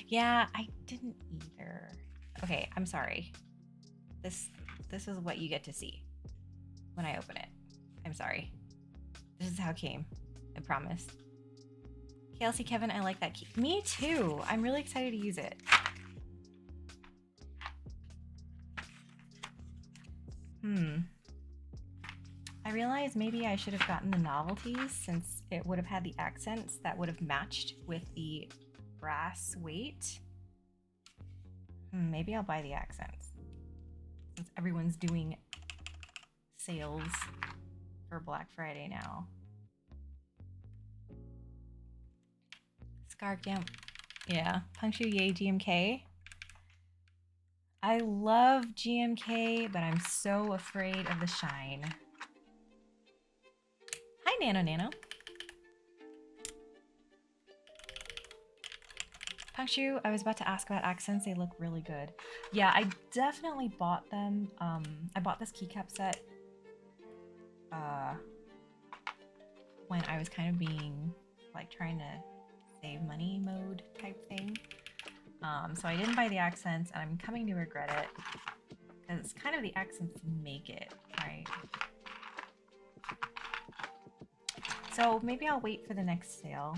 Yeah, I didn't either. Okay, I'm sorry. This is what you get to see when I open it. I'm sorry. This is how it came. I promise. KLC Kevin, I like that key. Me too. I'm really excited to use it. I realized maybe I should have gotten the novelties since it would have had the accents that would have matched with the brass weight. Maybe I'll buy the accents since everyone's doing sales for Black Friday now. Scarf down. Yeah. Puncture yay GMK. I love GMK, but I'm so afraid of the shine. Hi, Nano. Puncture, I was about to ask about accents. They look really good. Yeah, I definitely bought them. I bought this keycap set when I was kind of being like trying to save money mode type thing. So I didn't buy the accents, and I'm coming to regret it because it's kind of the accents make it, right? So maybe I'll wait for the next sale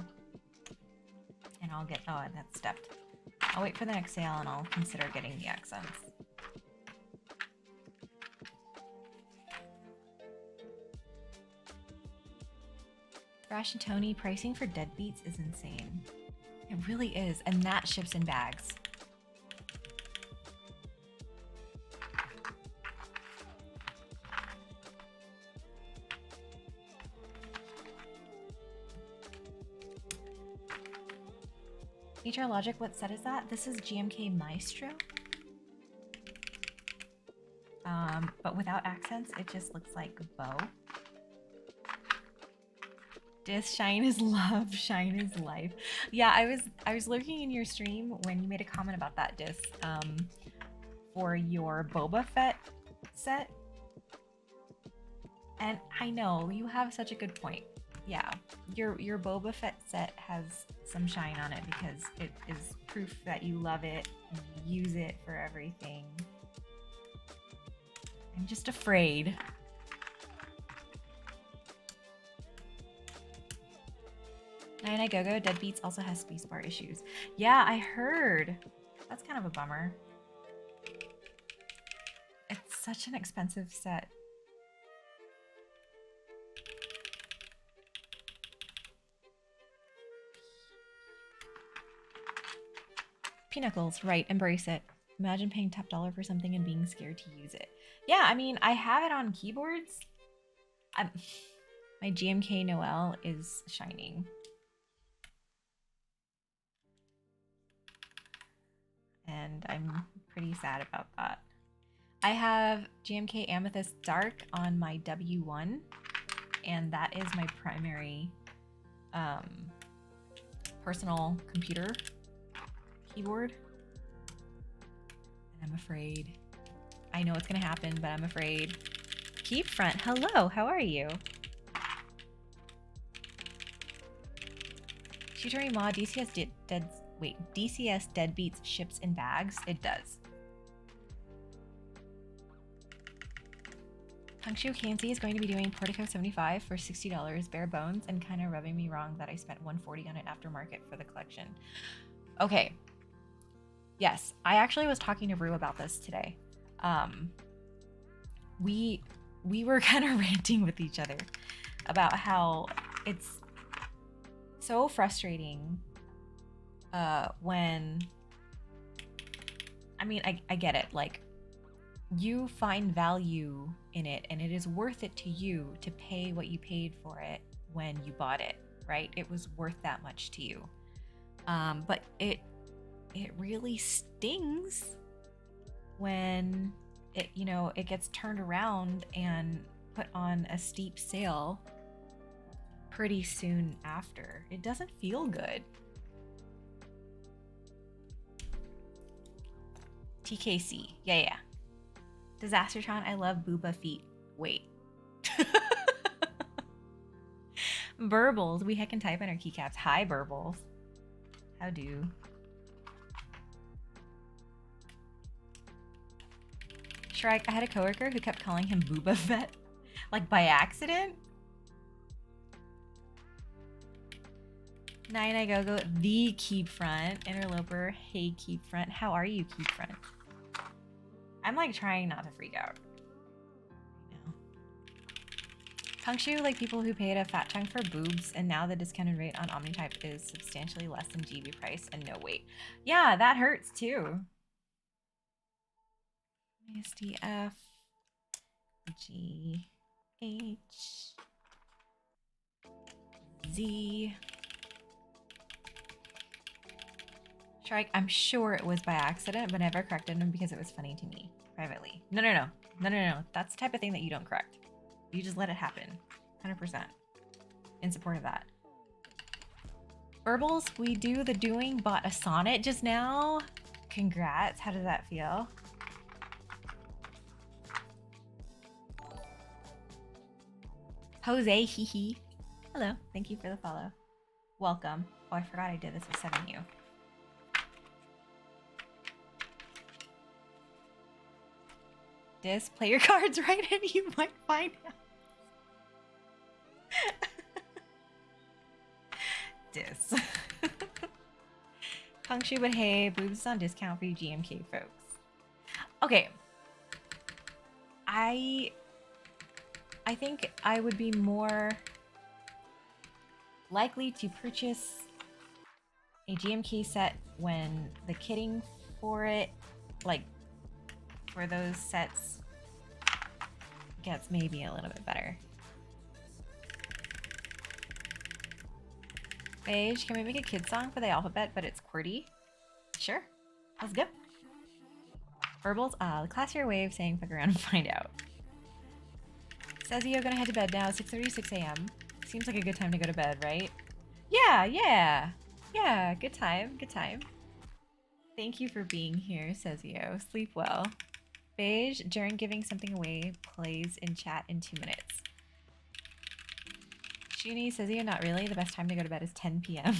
and I'll get, oh, that's stepped. I'll wait for the next sale and I'll consider getting the accents. Thrash and Tony, pricing for deadbeats is insane. It really is, and that ships in bags. HR Logic, what set is that? This is GMK Maestro. But without accents, it just looks like a bow. Dis, shine is love, shine is life. Yeah, I was lurking in your stream when you made a comment about that, Dis, for your Boba Fett set. And I know, you have such a good point. Yeah, your Boba Fett set has some shine on it because it is proof that you love it and you use it for everything. I'm just afraid. Nine Go-Go Deadbeats also has spacebar issues. Yeah, I heard. That's kind of a bummer. It's such an expensive set. Pinnacles, right, embrace it. Imagine paying top dollar for something and being scared to use it. Yeah, I mean, I have it on keyboards. My GMK Noel is shining. And I'm pretty sad about that. I have GMK Amethyst Dark on my W1, and that is my primary personal computer keyboard. And I'm afraid. I know it's gonna happen, but I'm afraid. Keep front, hello, how are you? Shootery Mod, DCS Deadbeats ships in bags? It does. Puncture KNC is going to be doing Portico 75 for $60 bare bones and kind of rubbing me wrong that I spent $140 on it aftermarket for the collection. Okay. Yes, I actually was talking to Rue about this today. We were kind of ranting with each other about how so frustrating when, I mean, I get it. Like, you find value in it and it is worth it to you to pay what you paid for it when you bought it, right? It was worth that much to you. But it really stings when it, you know, it gets turned around and put on a steep sale pretty soon after. It doesn't feel good. TKC. Yeah. Disastertron, I love booba feet. Wait. Burbles, we heckin' type in our keycaps. Hi, Burbles. How do? Shrike, I had a coworker who kept calling him Booba Fett, like by accident. Nine I go the keep front. Interloper, hey keep front. How are you, keep front? I'm like trying not to freak out. Punkshoe, like people who paid a fat chunk for boobs, and now the discounted rate on Omnitype is substantially less than GB price and no weight. Yeah, that hurts too. SDF G H Z. Shrike, I'm sure it was by accident, but never corrected him because it was funny to me privately. No. That's the type of thing that you don't correct. You just let it happen. 100% in support of that. Burbles, we do the doing, bought a sonnet just now. Congrats. How does that feel? Jose, hee. Hello. Thank you for the follow. Welcome. Oh, I forgot I did this with 7U. Play your cards right and you might find out. Punkshoe, but hey, boobs is on discount for you GMK folks. Okay. I think I would be more likely to purchase a GMK set when the kitting for it, like for those sets, gets maybe a little bit better. Paige, can we make a kid song for the alphabet, but it's QWERTY? Sure. Let's go. Burbles, the classier way of saying fuck around and find out. Says you're gonna head to bed now, 6:36 a.m. Seems like a good time to go to bed, right? Yeah, good time. Thank you for being here, says Yo. Sleep well. Beige, during giving something away, plays in chat in 2 minutes. Shuni says you're not really. The best time to go to bed is 10 p.m.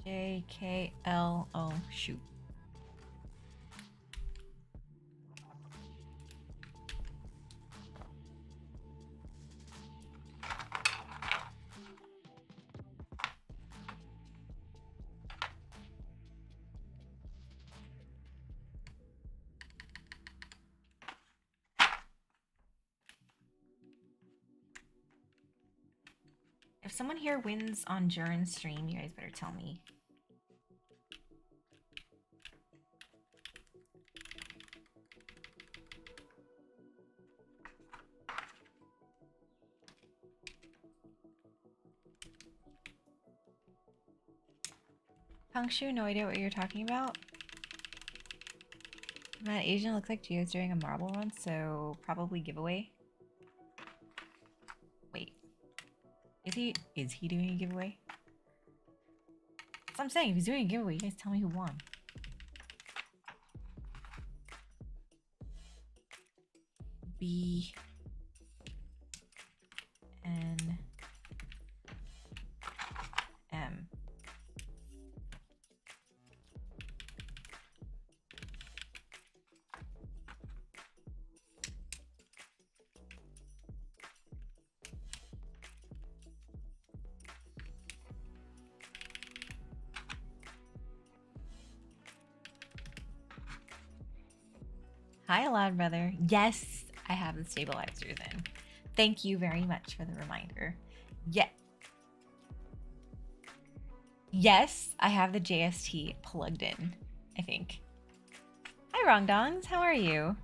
TKL. Oh, shoot. If someone here wins on Jurin's stream, you guys better tell me. Punkshoe, no idea what you're talking about. That Asian looks like Gio's doing a marble run, so probably giveaway. Wait. Is he doing a giveaway? That's what I'm saying. If he's doing a giveaway, you guys tell me who won. B N M. Hi, Loud Brother. Yes, I have the stabilizers in. Thank you very much for the reminder. Yeah. Yes, I have the JST plugged in, I think. Hi, Rongdongs. How are you?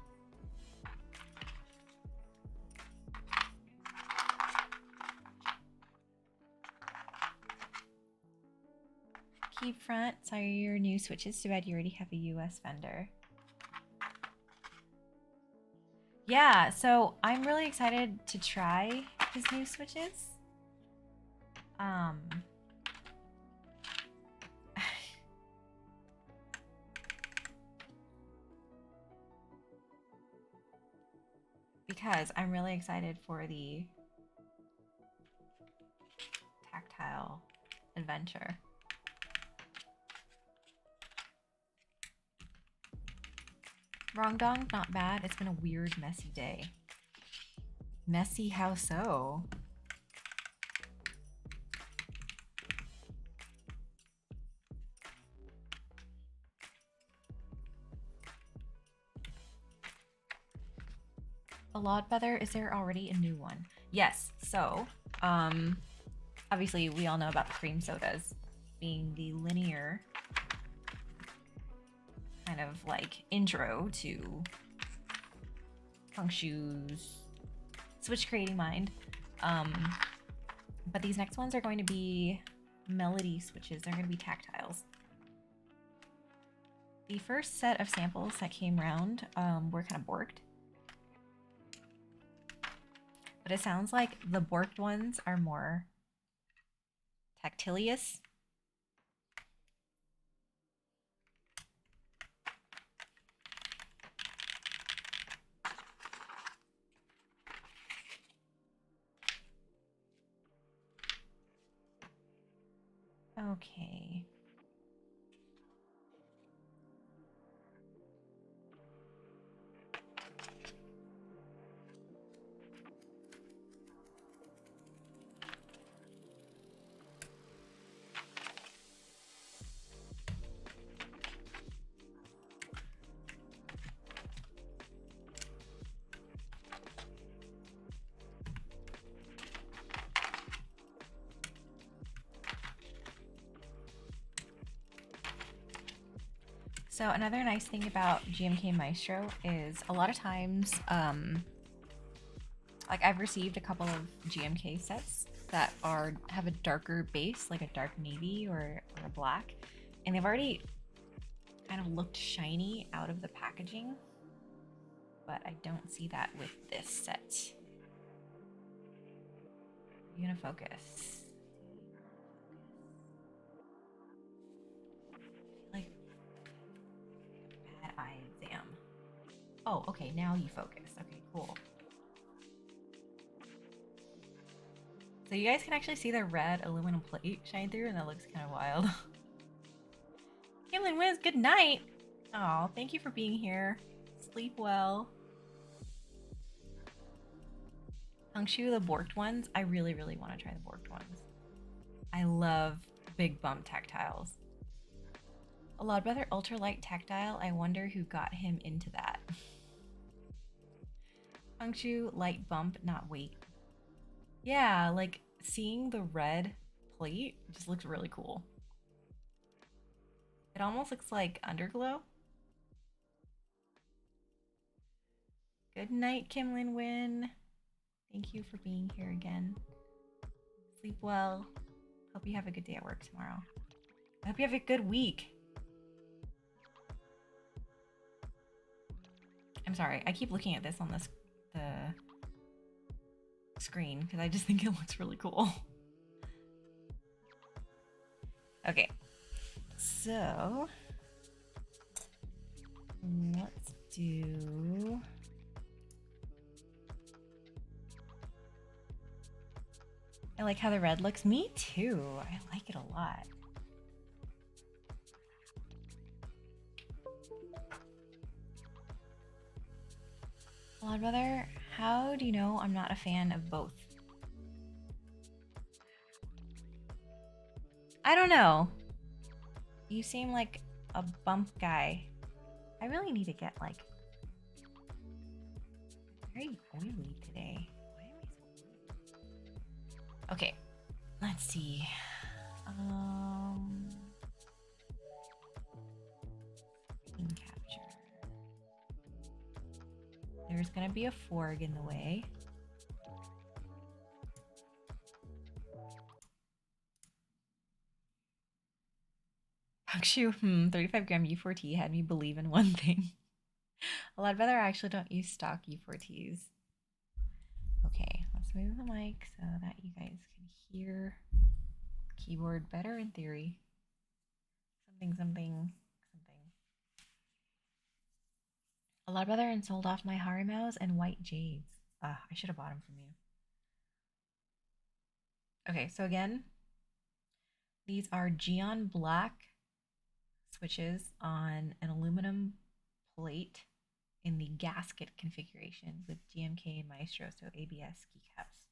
Keep front. Sorry, your new switches. Too bad you already have a US vendor. Yeah, so I'm really excited to try his new switches. Because I'm really excited for the tactile adventure. Wrong dong, not bad. It's been a weird, messy day. Messy, how so? A lot better. Is there already a new one? Yes. So, obviously we all know about cream sodas being the linear kind of like intro to Funkshu's Switch Creating Mind. But these next ones are going to be melody switches. They're going to be tactiles. The first set of samples that came around were kind of borked. But it sounds like the borked ones are more tactilious. Okay. So another nice thing about GMK Maestro is a lot of times, like I've received a couple of GMK sets that have a darker base, like a dark navy or a black, and they've already kind of looked shiny out of the packaging, but I don't see that with this set. Unifocus. Like bad eye exam. Oh, okay, now you focus. Okay, cool. So you guys can actually see the red aluminum plate shine through, and that looks kind of wild. Kimlin Wiz, good night. Oh, thank you for being here. Sleep well. Funkshu, the borked ones. I really, really want to try the borked ones. I love big bump tactiles. A lot better ultralight tactile. I wonder who got him into that. Funkshu, light bump, not weight. Yeah, like seeing the red plate just looks really cool. It almost looks like underglow. Good night, Kimlin Win. Thank you for being here again. Sleep well. Hope you have a good day at work tomorrow. I hope you have a good week. I'm sorry, I keep looking at this on the screen because I just think it looks really cool. Okay, so let's do... I like how the red looks. Me too. I like it a lot. Blood Brother, how do you know I'm not a fan of both? I don't know. You seem like a bump guy. I really need to get like very oily today. Why am I so oily? Okay, let's see. Screen capture. There's gonna be a forg in the way. Akshu, 35 gram U4T had me believe in one thing. A lot better. I actually don't use stock U4Ts. Okay, let's move the mic so that you guys can hear the keyboard better in theory. Something. A lot better and sold off my Harimaus and white jades. I should have bought them from you. Okay, so again, these are Geon black switches on an aluminum plate in the gasket configuration with GMK Maestro, so ABS keycaps.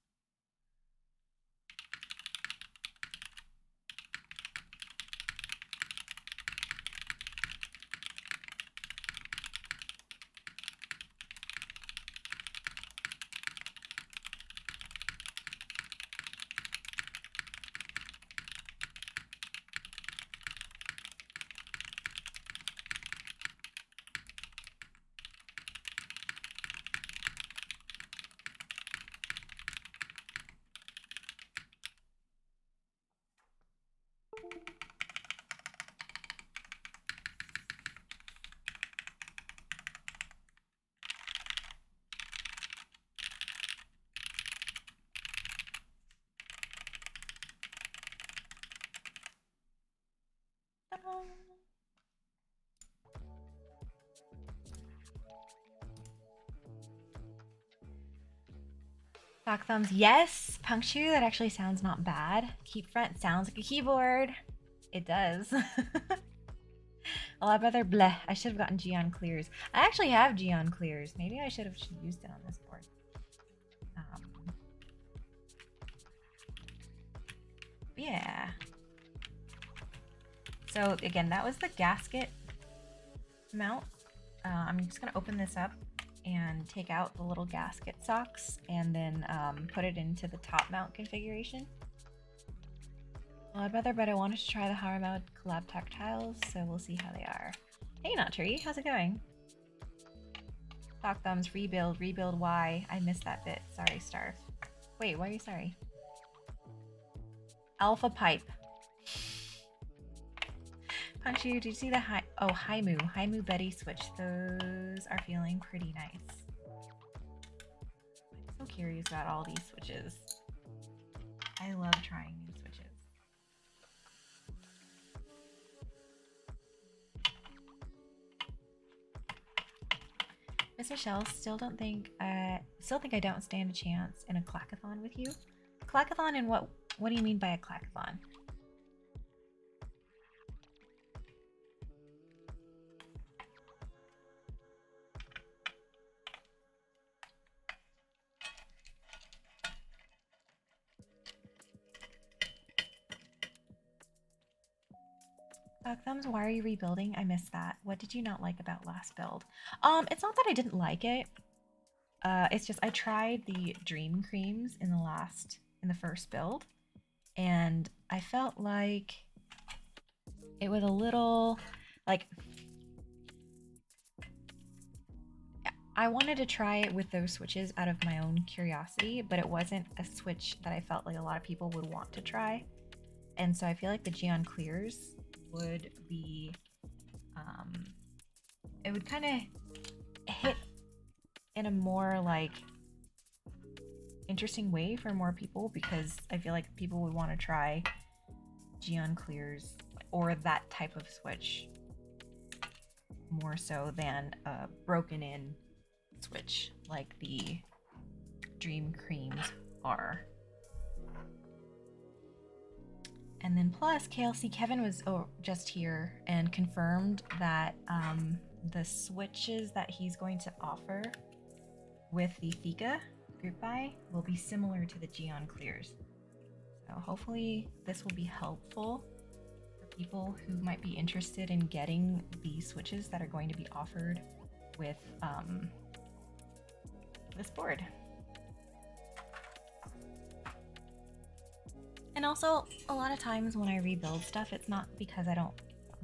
Back thumbs, yes. Puncture, that actually sounds not bad. Keep front sounds like a keyboard. It does. A lot better. Bleh. I should have gotten Geon clears. I actually have Geon clears. Maybe I should have used it on this board. Yeah. So again, that was the gasket mount. I'm just gonna open this up and take out the little gasket socks and then put it into the top mount configuration. Well, I'd rather, but I wanted to try the Haramount collab tactiles, so we'll see how they are. Hey, Not Tree, how's it going? Talk thumbs, rebuild, why? I missed that bit. Sorry, Starve. Wait, why are you sorry? Alpha Pipe. Punch you, did you see the Haimu Betty switch? Those are feeling pretty nice. I'm so curious about all these switches. I love trying new switches. Miss Michelle, still think I don't stand a chance in a clackathon with you. Clackathon and what do you mean by a clackathon? Thumbs, why are you rebuilding? I missed that. What did you not like about last build? It's not that I didn't like it. It's just I tried the Dream Creams in the first build, and I felt like it was a little like I wanted to try it with those switches out of my own curiosity, but it wasn't a switch that I felt like a lot of people would want to try. And so I feel like the Geon Clears would be, it would kind of hit in a more like interesting way for more people, because I feel like people would want to try Geon Clears or that type of switch more so than a broken in switch like the Dream Creams are. And then plus, KLC Kevin was just here and confirmed that the switches that he's going to offer with the Theca group buy will be similar to the Geon Clears. So hopefully this will be helpful for people who might be interested in getting the switches that are going to be offered with this board. And also, a lot of times when I rebuild stuff, it's not because I don't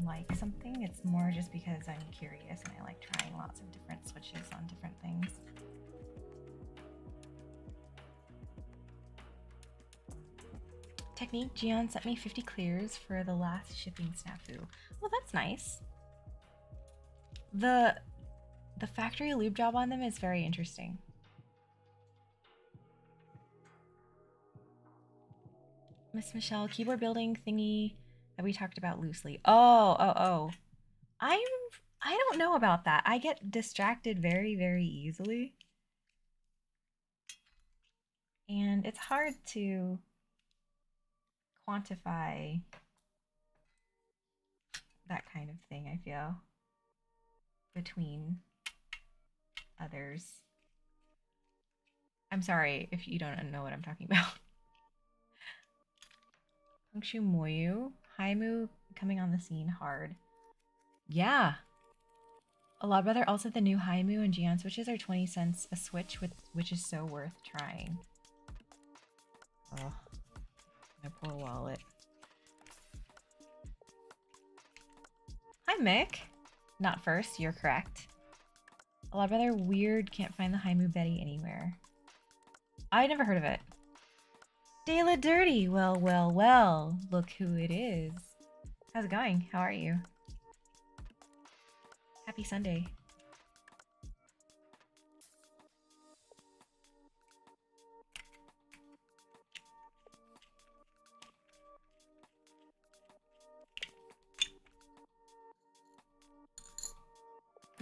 like something, it's more just because I'm curious and I like trying lots of different switches on different things. Technique, Gian sent me 50 clears for the last shipping snafu. Well, that's nice. The factory lube job on them is very interesting. Miss Michelle, keyboard building thingy that we talked about loosely. Oh. I don't know about that. I get distracted very, very easily. And it's hard to quantify that kind of thing, I feel, between others. I'm sorry if you don't know what I'm talking about. Hongshu Moyu, Haimu coming on the scene hard. Yeah. A lot better. Also, the new Haimu and Gian switches are 20 cents a switch, which is so worth trying. Oh, my poor wallet. Hi, Mick. Not first, you're correct. A lot rather weird, can't find the Haimu Betty anywhere. I never heard of it. De La Dirty, well, look who it is. How's it going? How are you? Happy Sunday.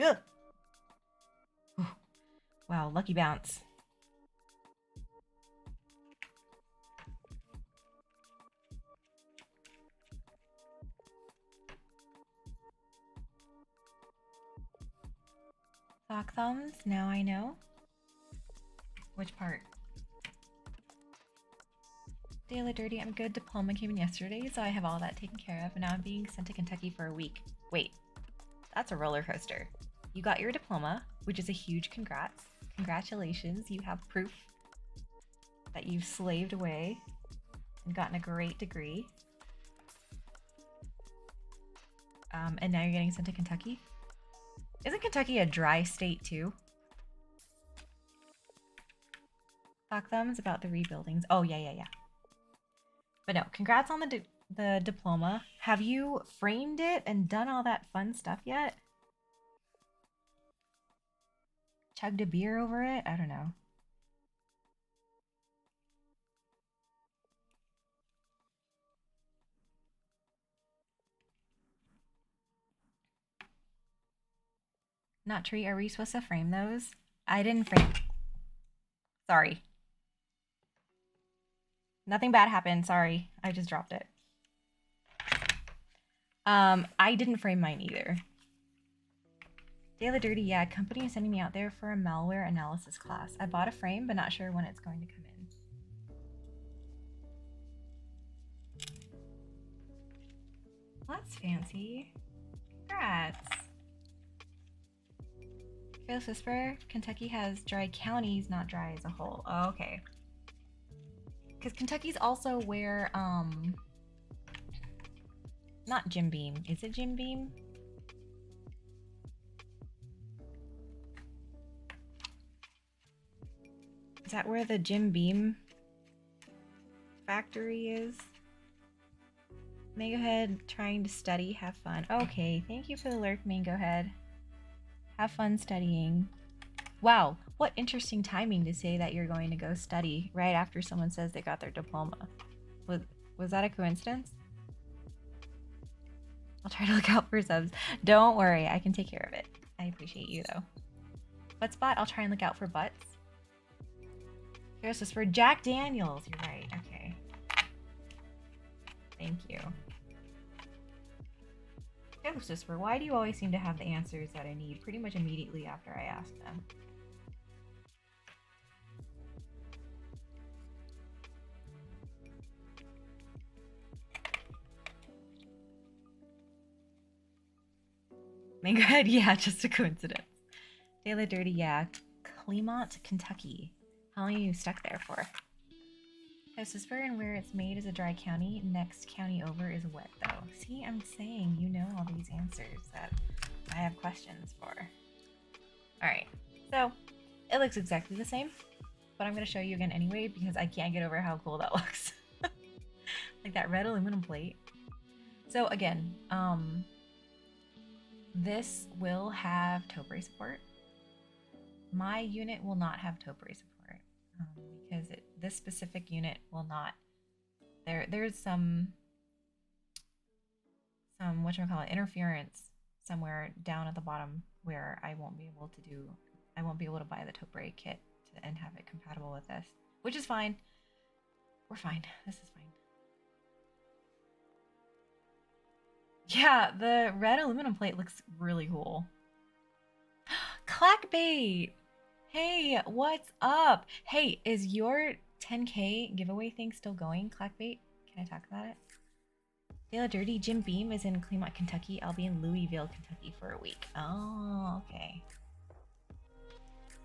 Ugh. Wow, lucky bounce. Sock thumbs, now I know. Which part? De La Dirty, I'm good. Diploma came in yesterday, so I have all that taken care of, and now I'm being sent to Kentucky for a week. Wait, that's a roller coaster. You got your diploma, which is a huge congrats. Congratulations, you have proof that you've slaved away and gotten a great degree. And now you're getting sent to Kentucky? Isn't Kentucky a dry state too? Sock thumbs about the rebuildings. Oh, yeah. But no, congrats on the diploma. Have you framed it and done all that fun stuff yet? Chugged a beer over it? I don't know. Not tree. Are we supposed to frame those? I didn't frame. Sorry. Nothing bad happened. Sorry. I just dropped it. I didn't frame mine either. De La Dirty, yeah, company is sending me out there for a malware analysis class. I bought a frame, but not sure when it's going to come in. Well, that's fancy. Congrats. Careless Whisper, Kentucky has dry counties, not dry as a whole. Oh, okay. Because Kentucky's also where, not Jim Beam. Is it Jim Beam? Is that where the Jim Beam factory is? Mango Head, trying to study, have fun. Okay, thank you for the lurk, Mango Head. Have fun studying. Wow, what interesting timing to say that you're going to go study right after someone says they got their diploma. Was that a coincidence? I'll try to look out for subs. Don't worry, I can take care of it. I appreciate you though. Butt spot, I'll try and look out for butts. Here's this for Jack Daniels. You're right, okay. Thank you. Ghost Whisper, why do you always seem to have the answers that I need pretty much immediately after I ask them? Mango Head, yeah, just a coincidence. De La Dirty, yeah. Clemont, Kentucky. How long are you stuck there for? Whisper, and where it's made is a dry county. Next county over is wet, though. See, I'm saying you know all these answers that I have questions for. Alright, so it looks exactly the same, but I'm going to show you again anyway because I can't get over how cool that looks. Like that red aluminum plate. So again, this will have topiary support. My unit will not have topiary support because this specific unit will not. There's some whatchamacallit interference somewhere down at the bottom where I won't be able to buy the topiary kit and have it compatible with this, which is fine. We're fine. This is fine. Yeah, the red aluminum plate looks really cool. Clackbait! Hey, what's up? Hey, is your 10K giveaway thing still going, Clackbait? Can I talk about it? Dale Dirty, Jim Beam is in Clemont, Kentucky. I'll be in Louisville, Kentucky for a week. Oh, okay.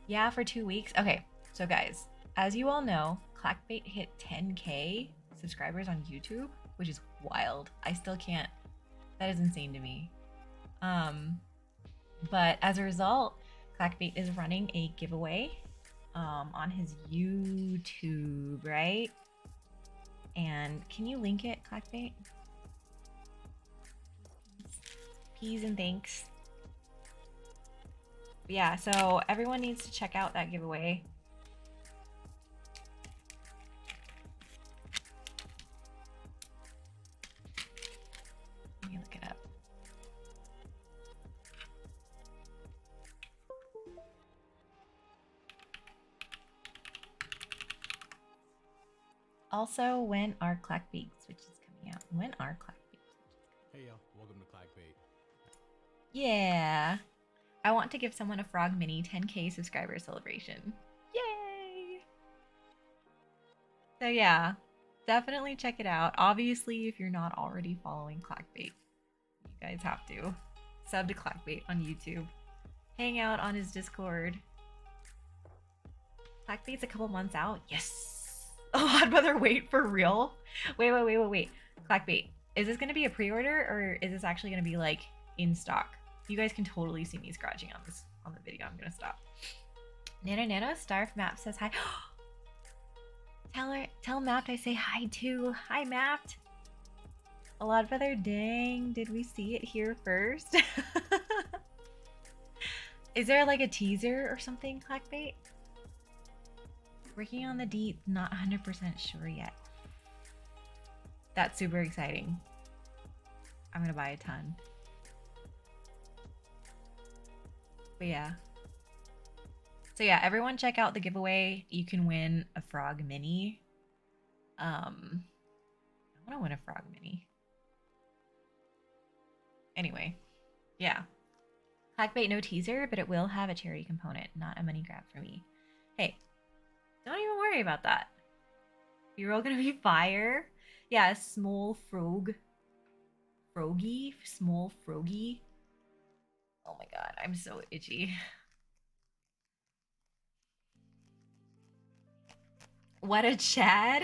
Yeah, for 2 weeks. Okay, so guys, as you all know, Clackbait hit 10K subscribers on YouTube, which is wild. I still can't. That is insane to me. But as a result, Clackbait is running a giveaway on his YouTube, right? And can you link it, Clackbait? Peas and thanks. But yeah, so everyone needs to check out that giveaway. Let me look it up. Also, when are Clackbait switches coming out? When are Clackbait switches? Hey y'all, welcome to Clackbait. Yeah. I want to give someone a Frog Mini 10K subscriber celebration. Yay! So yeah, definitely check it out. Obviously, if you're not already following Clackbait, you guys have to. Sub to Clackbait on YouTube. Hang out on his Discord. Clackbait's a couple months out. Yes! Oh, I'd rather wait for real. Wait. Clackbait, is this going to be a pre-order or is this actually going to be like in stock? You guys can totally see me scratching on the video. I'm going to stop. Nano, Starf Map says hi. Tell Mapped I say hi too. Hi, Mapped. A lot brother, dang, did we see it here first? Is there like a teaser or something, Clackbait? Working on the deep, not 100% sure yet. That's super exciting. I'm gonna buy a ton. But yeah. So yeah, everyone check out the giveaway. You can win a Frog Mini. I want to win a Frog Mini. Anyway, yeah. Clackbait no teaser, but it will have a charity component, not a money grab for me. Hey, don't even worry about that. You're all gonna be fire. Yeah, small frog. Froggy? Small froggy. Oh my god, I'm so itchy. What a Chad.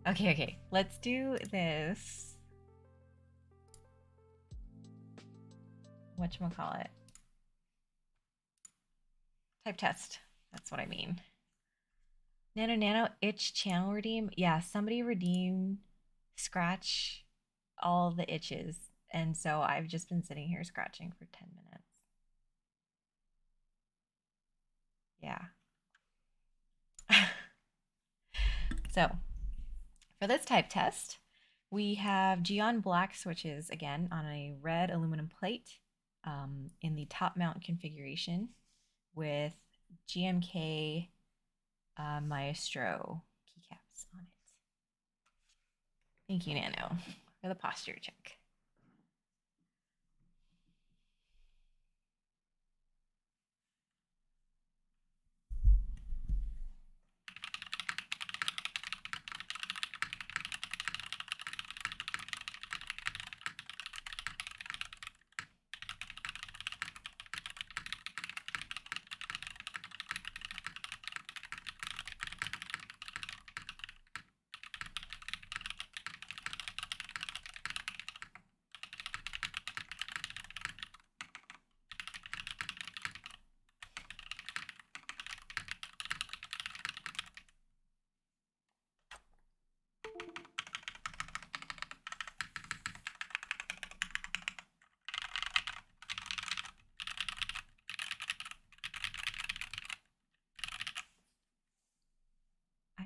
Okay. Let's do this. Whatchamacallit? Type test. That's what I mean. Nano itch channel redeem. Yeah, somebody redeemed scratch all the itches. And so I've just been sitting here scratching for 10 minutes. Yeah. So for this type test, we have Geon black switches again on a red aluminum plate in the top mount configuration with GMK Maestro keycaps on it. Thank you, Nano, for the posture check.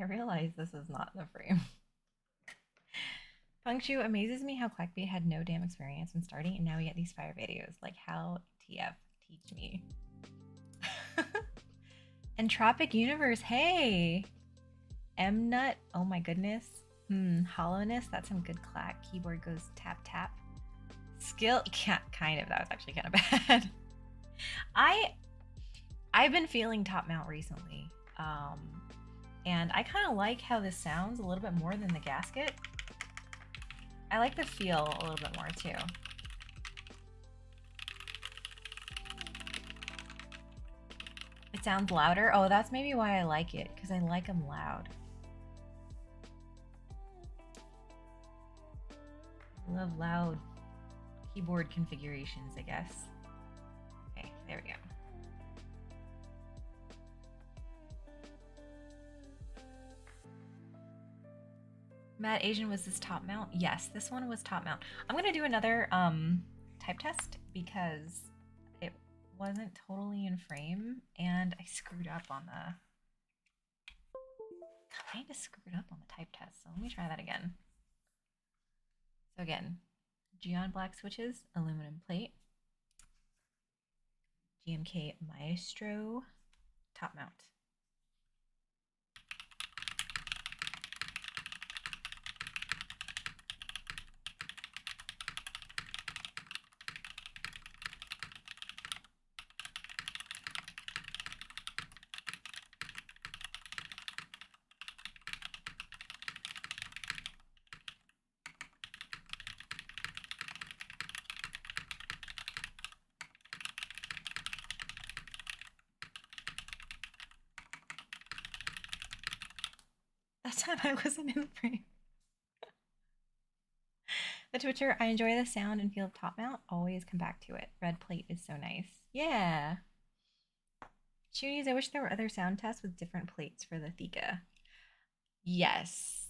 realize this is not the frame. Punctu amazes me how Clackbait had no damn experience when starting, and now we get these fire videos. Like, how TF? Teach me. Entropic Universe, hey! M-Nut, oh my goodness. Hollowness, that's some good clack. Keyboard goes tap tap. Skill, yeah, kind of, that was actually kind of bad. I've been feeling top mount recently. And I kind of like how this sounds a little bit more than the gasket. I like the feel a little bit more too. It sounds louder. Oh, that's maybe why I like it, because I like them loud. I love loud keyboard configurations, I guess. Okay, there we go. Mad Asian, was this top mount? Yes, this one was top mount. I'm gonna do another type test because it wasn't totally in frame and I screwed up on the type test. So let me try that again. So again, Geon black switches, aluminum plate, GMK Maestro, top mount. That time I wasn't in the frame. The Twitcher, I enjoy the sound and feel of top mount. Always come back to it. Red plate is so nice. Yeah. Shooties, I wish there were other sound tests with different plates for the Theca. Yes.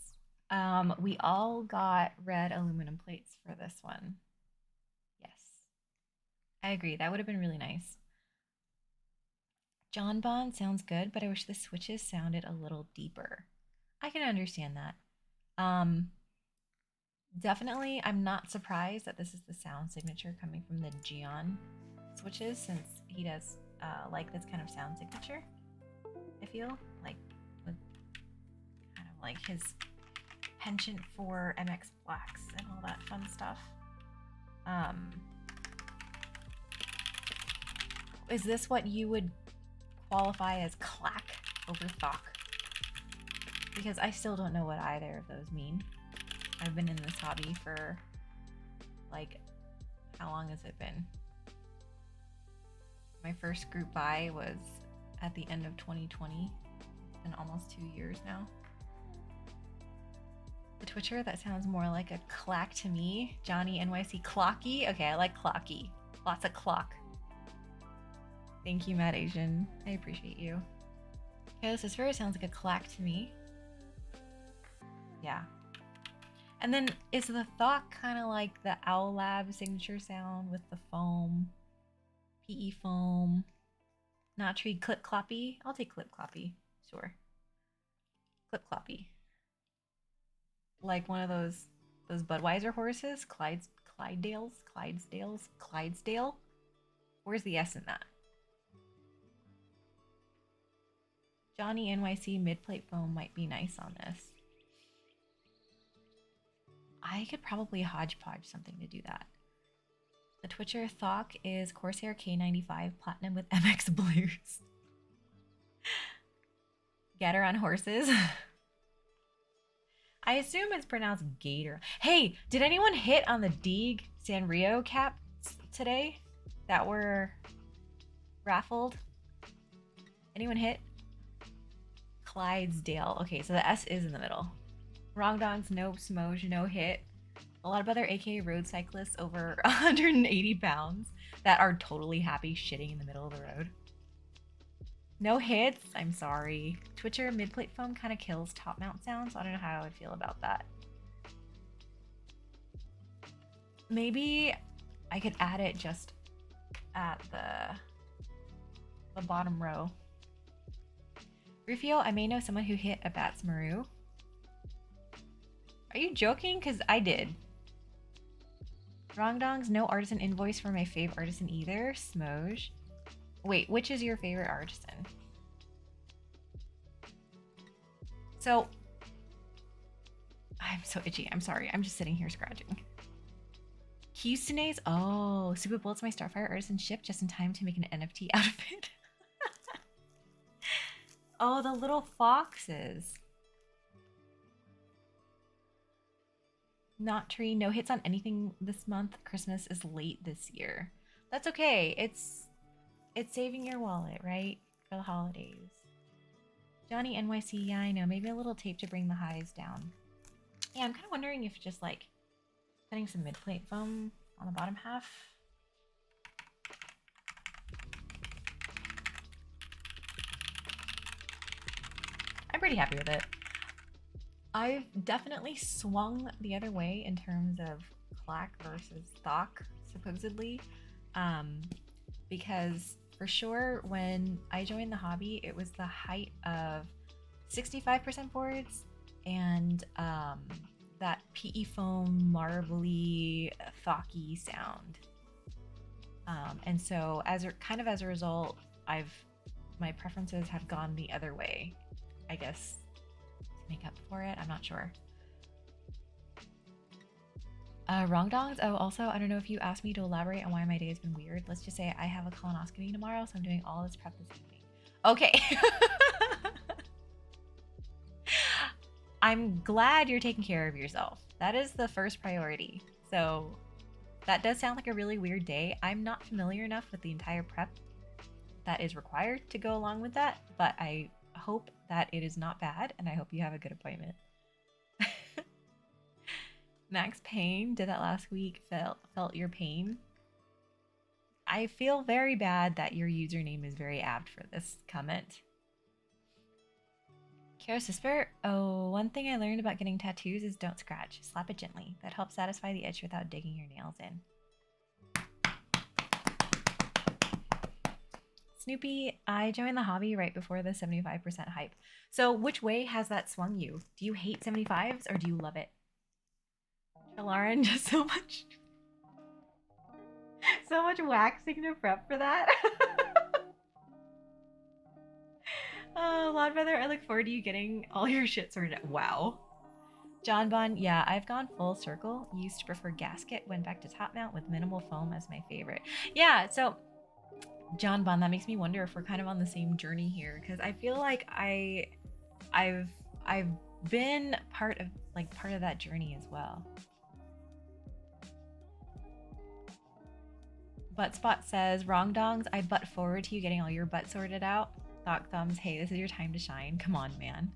We all got red aluminum plates for this one. Yes. I agree. That would have been really nice. John Bond sounds good, but I wish the switches sounded a little deeper. I can understand that. Definitely, I'm not surprised that this is the sound signature coming from the Geon switches, since he does like this kind of sound signature. I feel like with kind of like his penchant for MX blacks and all that fun stuff. Is this what you would qualify as clack over thock? Because I still don't know what either of those mean. I've been in this hobby for, like, how long has it been? My first group buy was at the end of 2020. It's been almost 2 years now. The Twitcher, that sounds more like a clack to me. Johnny NYC Clocky. Okay, I like clocky. Lots of clock. Thank you, Mad Asian. I appreciate you. Okay, this very sounds like a clack to me. Yeah. And then is the thock kind of like the Owl Lab signature sound with the foam? PE foam. Not tree clip cloppy. I'll take clip cloppy. Sure. Clip cloppy. Like one of those Budweiser horses? Clydesdale? Where's the S in that? Johnny NYC mid-plate foam might be nice on this. I could probably hodgepodge something to do that. The Twitcher Thock is Corsair K95 Platinum with MX Blues. Gator on horses. I assume it's pronounced gator. Hey, did anyone hit on the Deeg Sanrio caps today that were raffled? Anyone hit? Clydesdale. Okay, so the S is in the middle. Rongdongs, nope, Smoj, no hit. A lot of other AKA road cyclists over 180 pounds that are totally happy shitting in the middle of the road. No hits? I'm sorry. Twitcher mid-plate foam kind of kills top mount sounds. I don't know how I would feel about that. Maybe I could add it just at the bottom row. Rufio, I may know someone who hit a Bats Maru. Are you joking? Because I did. Rongdongs, no artisan invoice for my fave artisan either. Smoj. Wait, which is your favorite artisan? So, I'm so itchy. I'm sorry. I'm just sitting here scratching. Houstonese. Oh, Super Bolt's my Starfire artisan ship just in time to make an NFT out of it. Oh, the little foxes. Not tree. No hits on anything this month. Christmas is late this year. That's okay. It's saving your wallet, right? For the holidays. Johnny NYC. Yeah, I know. Maybe a little tape to bring the highs down. Yeah, I'm kind of wondering if just like putting some mid-plate foam on the bottom half. I'm pretty happy with it. I've definitely swung the other way in terms of clack versus stock, supposedly. Because for sure, when I joined the hobby, it was the height of 65% boards and that PE foam marbly thocky sound. And so as a result, my preferences have gone the other way, I guess, to make up for it. I'm not sure. Rongdongs. Oh, also, I don't know if you asked me to elaborate on why my day has been weird. Let's just say I have a colonoscopy tomorrow, so I'm doing all this prep this evening. Okay. I'm glad you're taking care of yourself. That is the first priority. So that does sound like a really weird day. I'm not familiar enough with the entire prep that is required to go along with that, but I hope that it is not bad, and I hope you have a good appointment. Max Payne did that last week. Felt your pain. I feel very bad that your username is very apt for this comment. Kara Sisper, oh, one thing I learned about getting tattoos is don't scratch. Slap it gently. That helps satisfy the itch without digging your nails in. Snoopy, I joined the hobby right before the 75% hype. So which way has that swung you? Do you hate 75s or do you love it? Lauren, just so much waxing to prep for that. Loud Feather, I look forward to you getting all your shit sorted out. Wow. John Bon, yeah, I've gone full circle. Used to prefer gasket, went back to top mount with minimal foam as my favorite. Yeah, so John Bon, that makes me wonder if we're kind of on the same journey here, because I feel like I've been part of that journey as well. Butt Spot says, Rongdongs, I butt forward to you getting all your butt sorted out. Thought Thumbs, hey, this is your time to shine. Come on, man.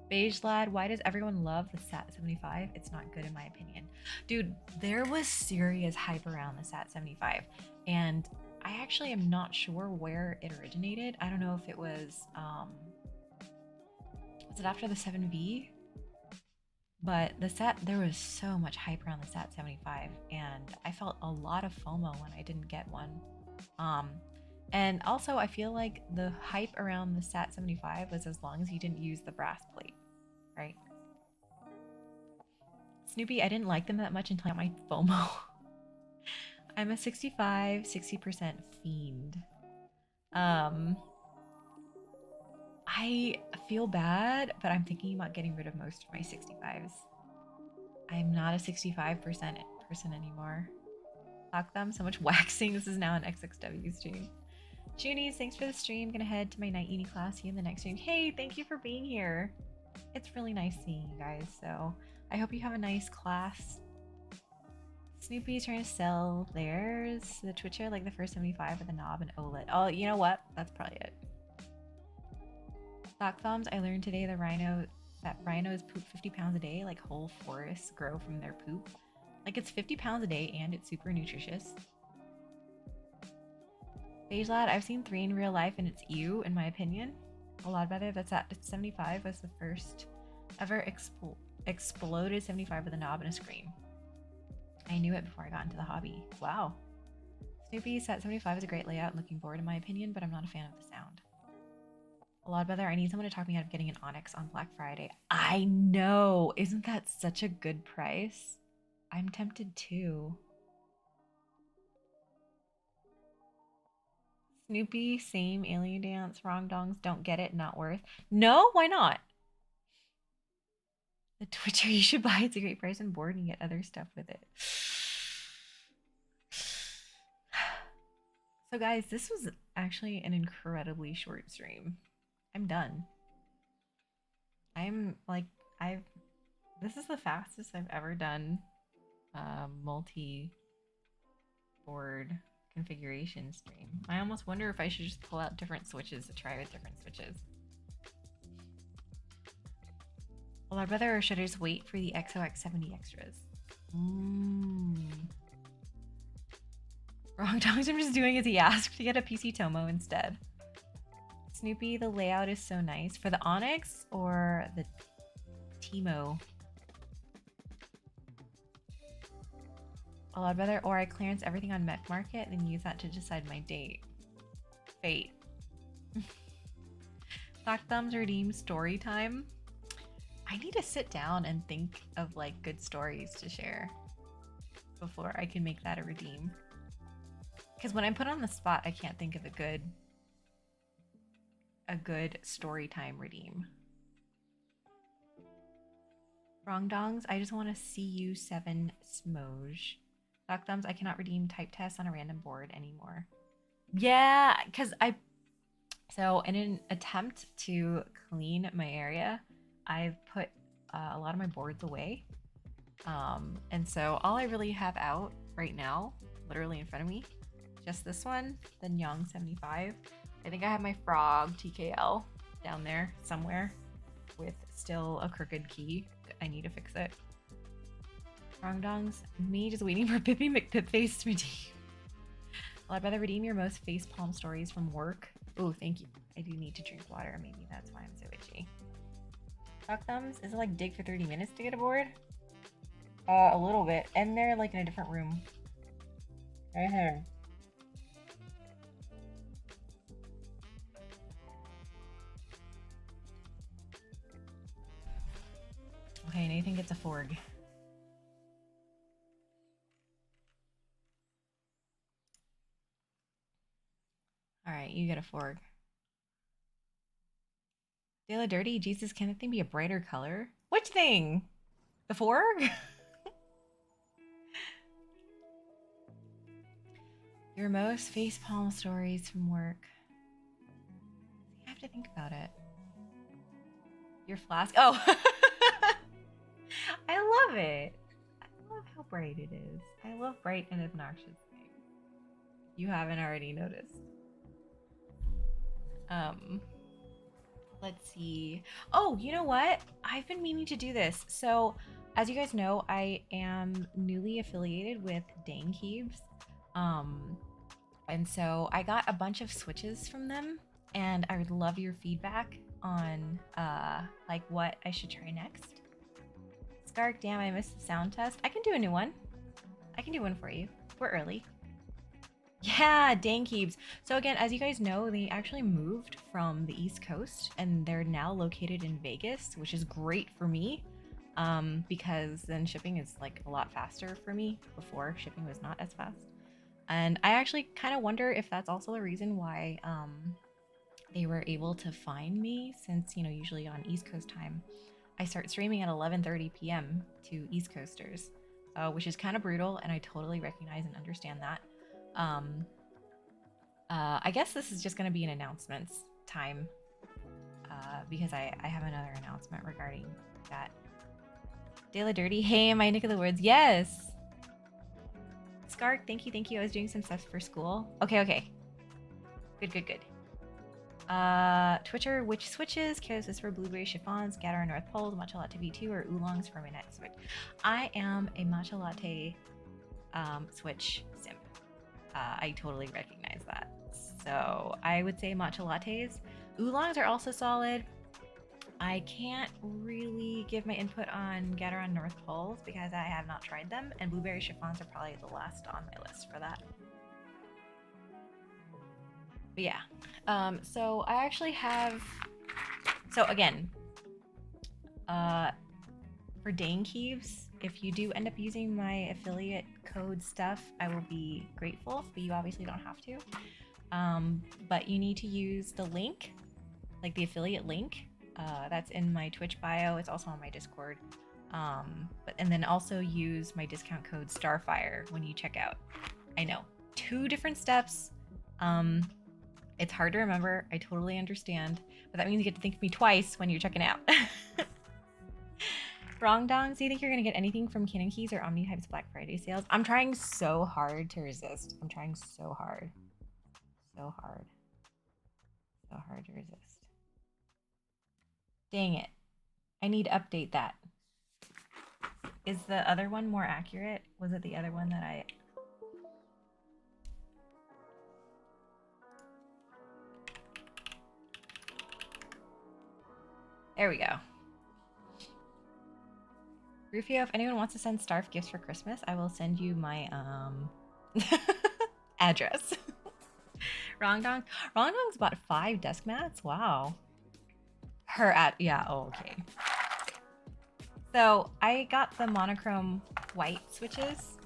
Beige Lad, why does everyone love the SAT 75? It's not good in my opinion. Dude, there was serious hype around the SAT 75. And I actually am not sure where it originated. I don't know if it was it after the 7V? But there was so much hype around the SAT 75, and I felt a lot of FOMO when I didn't get one. And also, I feel like the hype around the SAT 75 was as long as you didn't use the brass plate, right? Snoopy, I didn't like them that much until I got my FOMO. I'm a 60% fiend. I feel bad, but I'm thinking about getting rid of most of my 65s. I'm not a 65% person anymore. Fuck them, so much waxing. This is now an XXW stream. Junies, thanks for the stream. Gonna head to my night uni class. See you in the next stream. Hey, thank you for being here. It's really nice seeing you guys, so I hope you have a nice class. Snoopy's trying to sell theirs. The Twitcher, like the first 75 with a knob and OLED. Oh, you know what? That's probably it. Stock thumbs, I learned today that rhinos poop 50 pounds a day, like whole forests grow from their poop. Like it's 50 pounds a day and it's super nutritious. Beige Lad, I've seen 3 in real life and it's you, in my opinion. A lot better. That's at 75 was the first ever exploded 75 with a knob and a scream. I knew it before I got into the hobby. Wow. Snoopy, SAT 75 is a great layout and looking forward in my opinion, but I'm not a fan of the sound. A lot better. I need someone to talk me out of getting an Onyx on Black Friday. I know. Isn't that such a good price? I'm tempted too. Snoopy, same alien dance, wrong dongs, don't get it, not worth. No, why not? The Twitcher you should buy. It's a great price and board and get other stuff with it. So guys, this was actually an incredibly short stream. I'm done. I'm like, this is the fastest I've ever done multi-board configuration stream. I almost wonder if I should just pull out different switches to try with different switches. Well, I'd rather, or should I just wait for the XOX70 extras? Wrong times. I'm just doing as he asked to get a PC Tomo instead. Snoopy, the layout is so nice. For the Onyx or the Timo? Well, I'd rather, or I clearance everything on Mech Market and then use that to decide my date. Fate. Black Thumbs redeem story time. I need to sit down and think of like good stories to share before I can make that a redeem. Because when I'm put on the spot, I can't think of a good story time redeem. Wrong dongs, I just want to see you 7 smoj. Black Thumbs, I cannot redeem type tests on a random board anymore. Yeah, because so in an attempt to clean my area, I've put a lot of my boards away. And so all I really have out right now, literally in front of me, just this one, the Nyong 75. I think I have my Frog TKL down there somewhere with still a crooked key. I need to fix it. Wrong dongs, me just waiting for Pippi McPipface to redeem. Well, I'd rather redeem your most facepalm stories from work. Oh, thank you. I do need to drink water. Maybe that's why I'm so itchy. Black Thumbs, is it like dig for 30 minutes to get a board? A little bit. And they're like in a different room. Right here. Okay, Nathan gets a Forg. Alright, you get a Forg. De La Dirty, Jesus, can that thing be a brighter color? Which thing? The Forg? Your most facepalm stories from work. I have to think about it. Your flask. Oh! I love it. I love how bright it is. I love bright and obnoxious things. You haven't already noticed. Let's see. Oh, you know what? I've been meaning to do this. So, as you guys know, I am newly affiliated with Dang Keebs. And so I got a bunch of switches from them, and I would love your feedback on like what I should try next. Skark, damn, I missed the sound test. I can do a new one. I can do one for you. We're early. Yeah, Dang Keebs. So again, as you guys know, they actually moved from the East Coast and they're now located in Vegas, which is great for me because then shipping is like a lot faster for me. Before, shipping was not as fast. And I actually kind of wonder if that's also the reason why they were able to find me, since, you know, usually on East Coast time, I start streaming at 11:30 p.m. to East Coasters, which is kind of brutal, and I totally recognize and understand that. I guess this is just going to be an announcements time because I have another announcement regarding that. De La Dirty, hey, my Nick of the Woods, yes! Skark, thank you. I was doing some stuff for school. Okay. Good. Twitcher, which switches? Chaos is for blueberry chiffons, Gator North Poles, matcha latte V2, or oolongs for my next switch. I am a matcha latte switch simp. I totally recognize that. So I would say matcha lattes. Oolongs are also solid. I can't really give my input on Gator North Poles because I have not tried them, and blueberry chiffons are probably the last on my list for that. But yeah, so I actually have So again, for Dane Keeves, if you do end up using my affiliate code stuff, I will be grateful, but you obviously don't have to. But you need to use the link, like the affiliate link, that's in my Twitch bio. It's also on my Discord. And then also use my discount code Starfire when you check out. I know, 2 different steps. It's hard to remember. I totally understand, but that means you get to think of me twice when you're checking out. Wrong Dongs, do you think you're gonna get anything from Canon Keys or Omnitype's Black Friday sales? I'm trying so hard to resist. I'm trying so hard. So hard. So hard to resist. Dang it. I need to update that. Is the other one more accurate? Was it the other one that I... There we go. Rufio, if anyone wants to send Starf gifts for Christmas, I will send you my address. Wrong Dong's bought 5 desk mats. Wow. Yeah, oh, okay. So I got the monochrome white switches.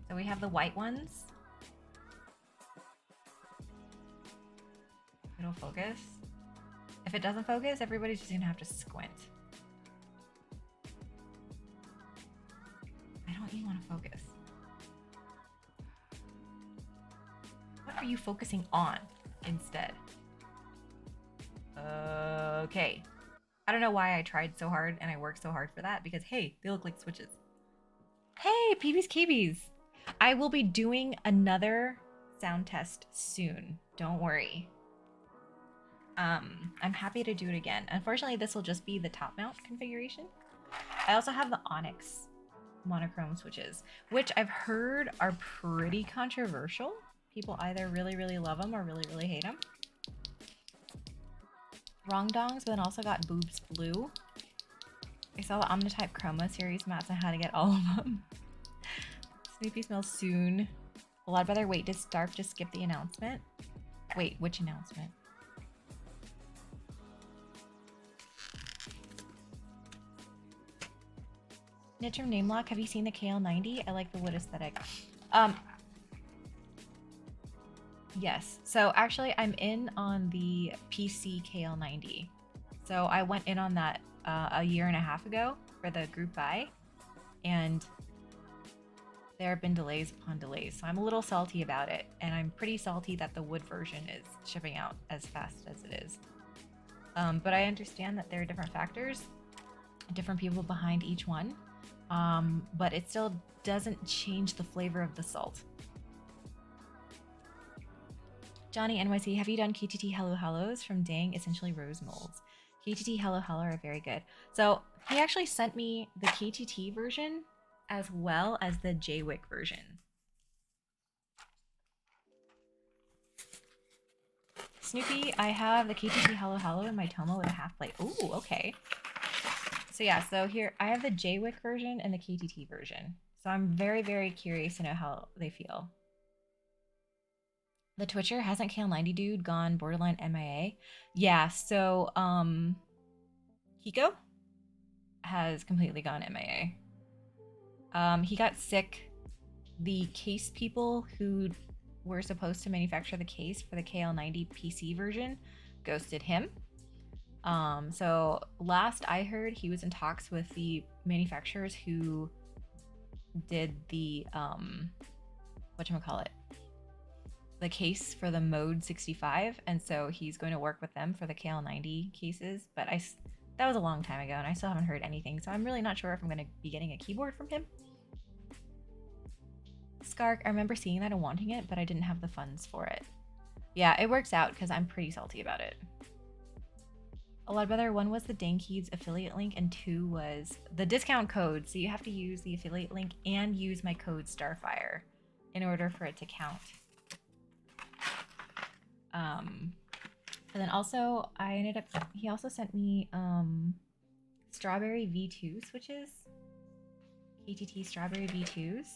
So we have the white ones. It'll focus. If it doesn't focus, everybody's just gonna have to squint. I don't even want to focus. What are you focusing on instead? Okay. I don't know why I tried so hard and I worked so hard for that, because hey, they look like switches. Hey, PB's KBs. I will be doing another sound test soon. Don't worry. I'm happy to do it again. Unfortunately, this will just be the top mount configuration. I also have the Onyx monochrome switches, which I've heard are pretty controversial. People either really, really love them or really, really hate them. Wrong Dongs, but then also got Boobs Blue. I saw the Omnitype Chroma series mats and how to get all of them. Snoopy smells soon. Well, I'd rather wait. Did Starf just skip the announcement? Wait, which announcement? Nitram Namelock, have you seen the KL90? I like the wood aesthetic. Yes. So actually, I'm in on the PC KL90. So I went in on that a year and a half ago for the group buy, and there have been delays upon delays. So I'm a little salty about it, and I'm pretty salty that the wood version is shipping out as fast as it is. But I understand that there are different factors, different people behind each one, but it still doesn't change the flavor of the salt. Johnny NYC, have you done KTT Hello Hellos from Dang Essentially Rose Molds? KTT Hello Hello are very good. So he actually sent me the KTT version as well as the JWIC version. Snoopy, I have the KTT Hello Hello in my Tomo with a half plate. Ooh, okay. So yeah, so here I have the JWIC version and the KTT version. So I'm very, very curious to know how they feel. The Twitcher, hasn't KL90 dude gone borderline MIA? Yeah, so Kiko has completely gone MIA. He got sick. The case people who were supposed to manufacture the case for the KL90 PC version ghosted him. So last I heard, he was in talks with the manufacturers who did the whatchamacallit, the case for the Mode 65, and so he's going to work with them for the KL90 cases, but that was a long time ago and I still haven't heard anything, so I'm really not sure if I'm going to be getting a keyboard from him. Skark, I remember seeing that and wanting it, but I didn't have the funds for it. Yeah, it works out because I'm pretty salty about it. A lot better. 1 was the Dankeys affiliate link and 2 was the discount code, so you have to use the affiliate link and use my code Starfire in order for it to count. And then also he also sent me strawberry V2 switches, KTT strawberry V2s.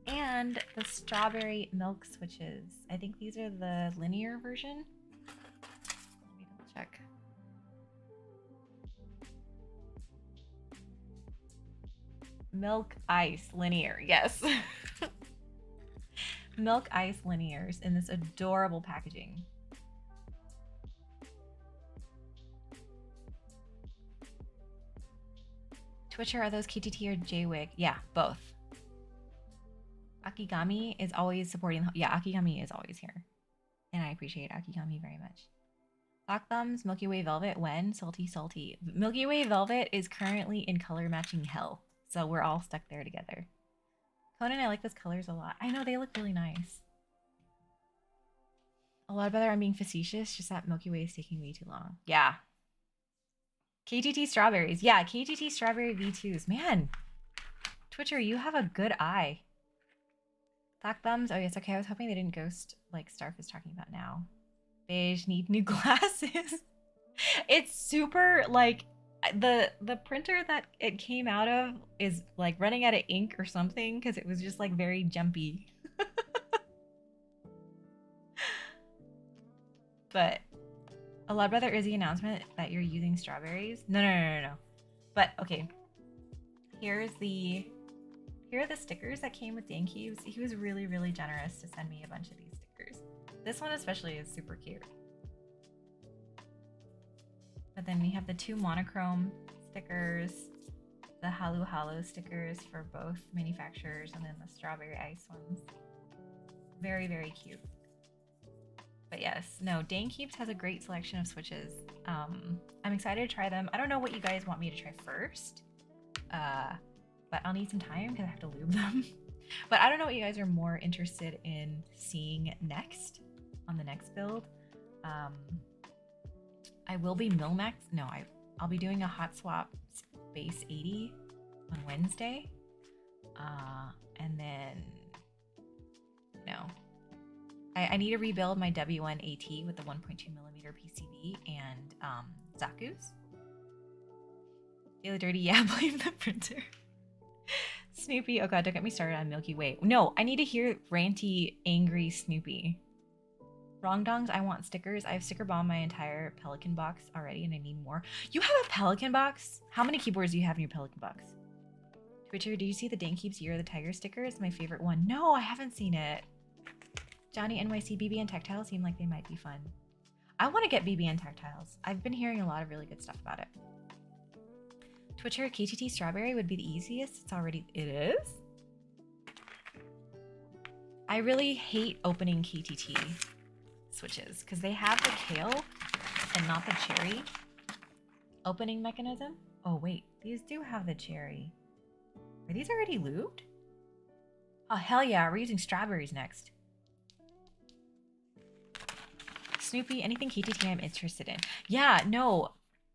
And the strawberry milk switches. I think these are the linear version. Let me double check. Milk ice linear, yes. Milk ice linears in this adorable packaging. Twitcher, are those KTT or JWig? Yeah, both. Akigami is always supporting. Yeah, Akigami is always here. And I appreciate Akigami very much. Black Thumbs, Milky Way Velvet, when? Salty, salty. Milky Way Velvet is currently in color matching hell. So we're all stuck there together. Conan, I like those colors a lot. I know, they look really nice. A lot better. I'm being facetious, just that Milky Way is taking way too long. Yeah. KTT strawberries. Yeah, KTT strawberry V2s. Man, Twitcher, you have a good eye. Black Thumbs. Oh, yes. Okay, I was hoping they didn't ghost like Starf is talking about now. Beige, need new glasses. It's super like the printer that it came out of is like running out of ink or something because it was just like very jumpy. But a lot better is the announcement that you're using strawberries. No. But okay, here are the stickers that came with Dan Cubes. He was really, really generous to send me a bunch of these stickers. This one especially is super cute. But then we have the 2 monochrome stickers, the Halu Halu stickers for both manufacturers, and then the strawberry ice ones. Very, very cute. But yes, no, Dane Keeps has a great selection of switches. I'm excited to try them. I don't know what you guys want me to try first, but I'll need some time because I have to lube them. But I don't know what you guys are more interested in seeing next on the next build. I will be Milmax. No, I'll be doing a hot swap Space 80 on Wednesday. And then no. I need to rebuild my W1 AT with the 1.2mm PCB and Zaku's. Feel dirty, yeah, blame the printer. Snoopy, oh god, don't get me started on Milky Way. No, I need to hear ranty, angry Snoopy. Wrong dongs, I want stickers. I have sticker bomb my entire Pelican box already and I need more. You have a Pelican box? How many keyboards do you have in your Pelican box? Twitcher, do you see the Dane Keeps Year of the Tiger sticker? It's my favorite one. No, I haven't seen it. Johnny NYC, BB and Tactile seem like they might be fun. I want to get BB and Tactiles. I've been hearing a lot of really good stuff about it. Twitcher, KTT Strawberry would be the easiest. It is? I really hate opening KTT switches because they have the kale and not the cherry opening mechanism. Oh wait, these do have the cherry. Are these already lubed? Oh hell yeah, we're using strawberries next. Snoopy, anything KTT I'm interested in. Yeah, no,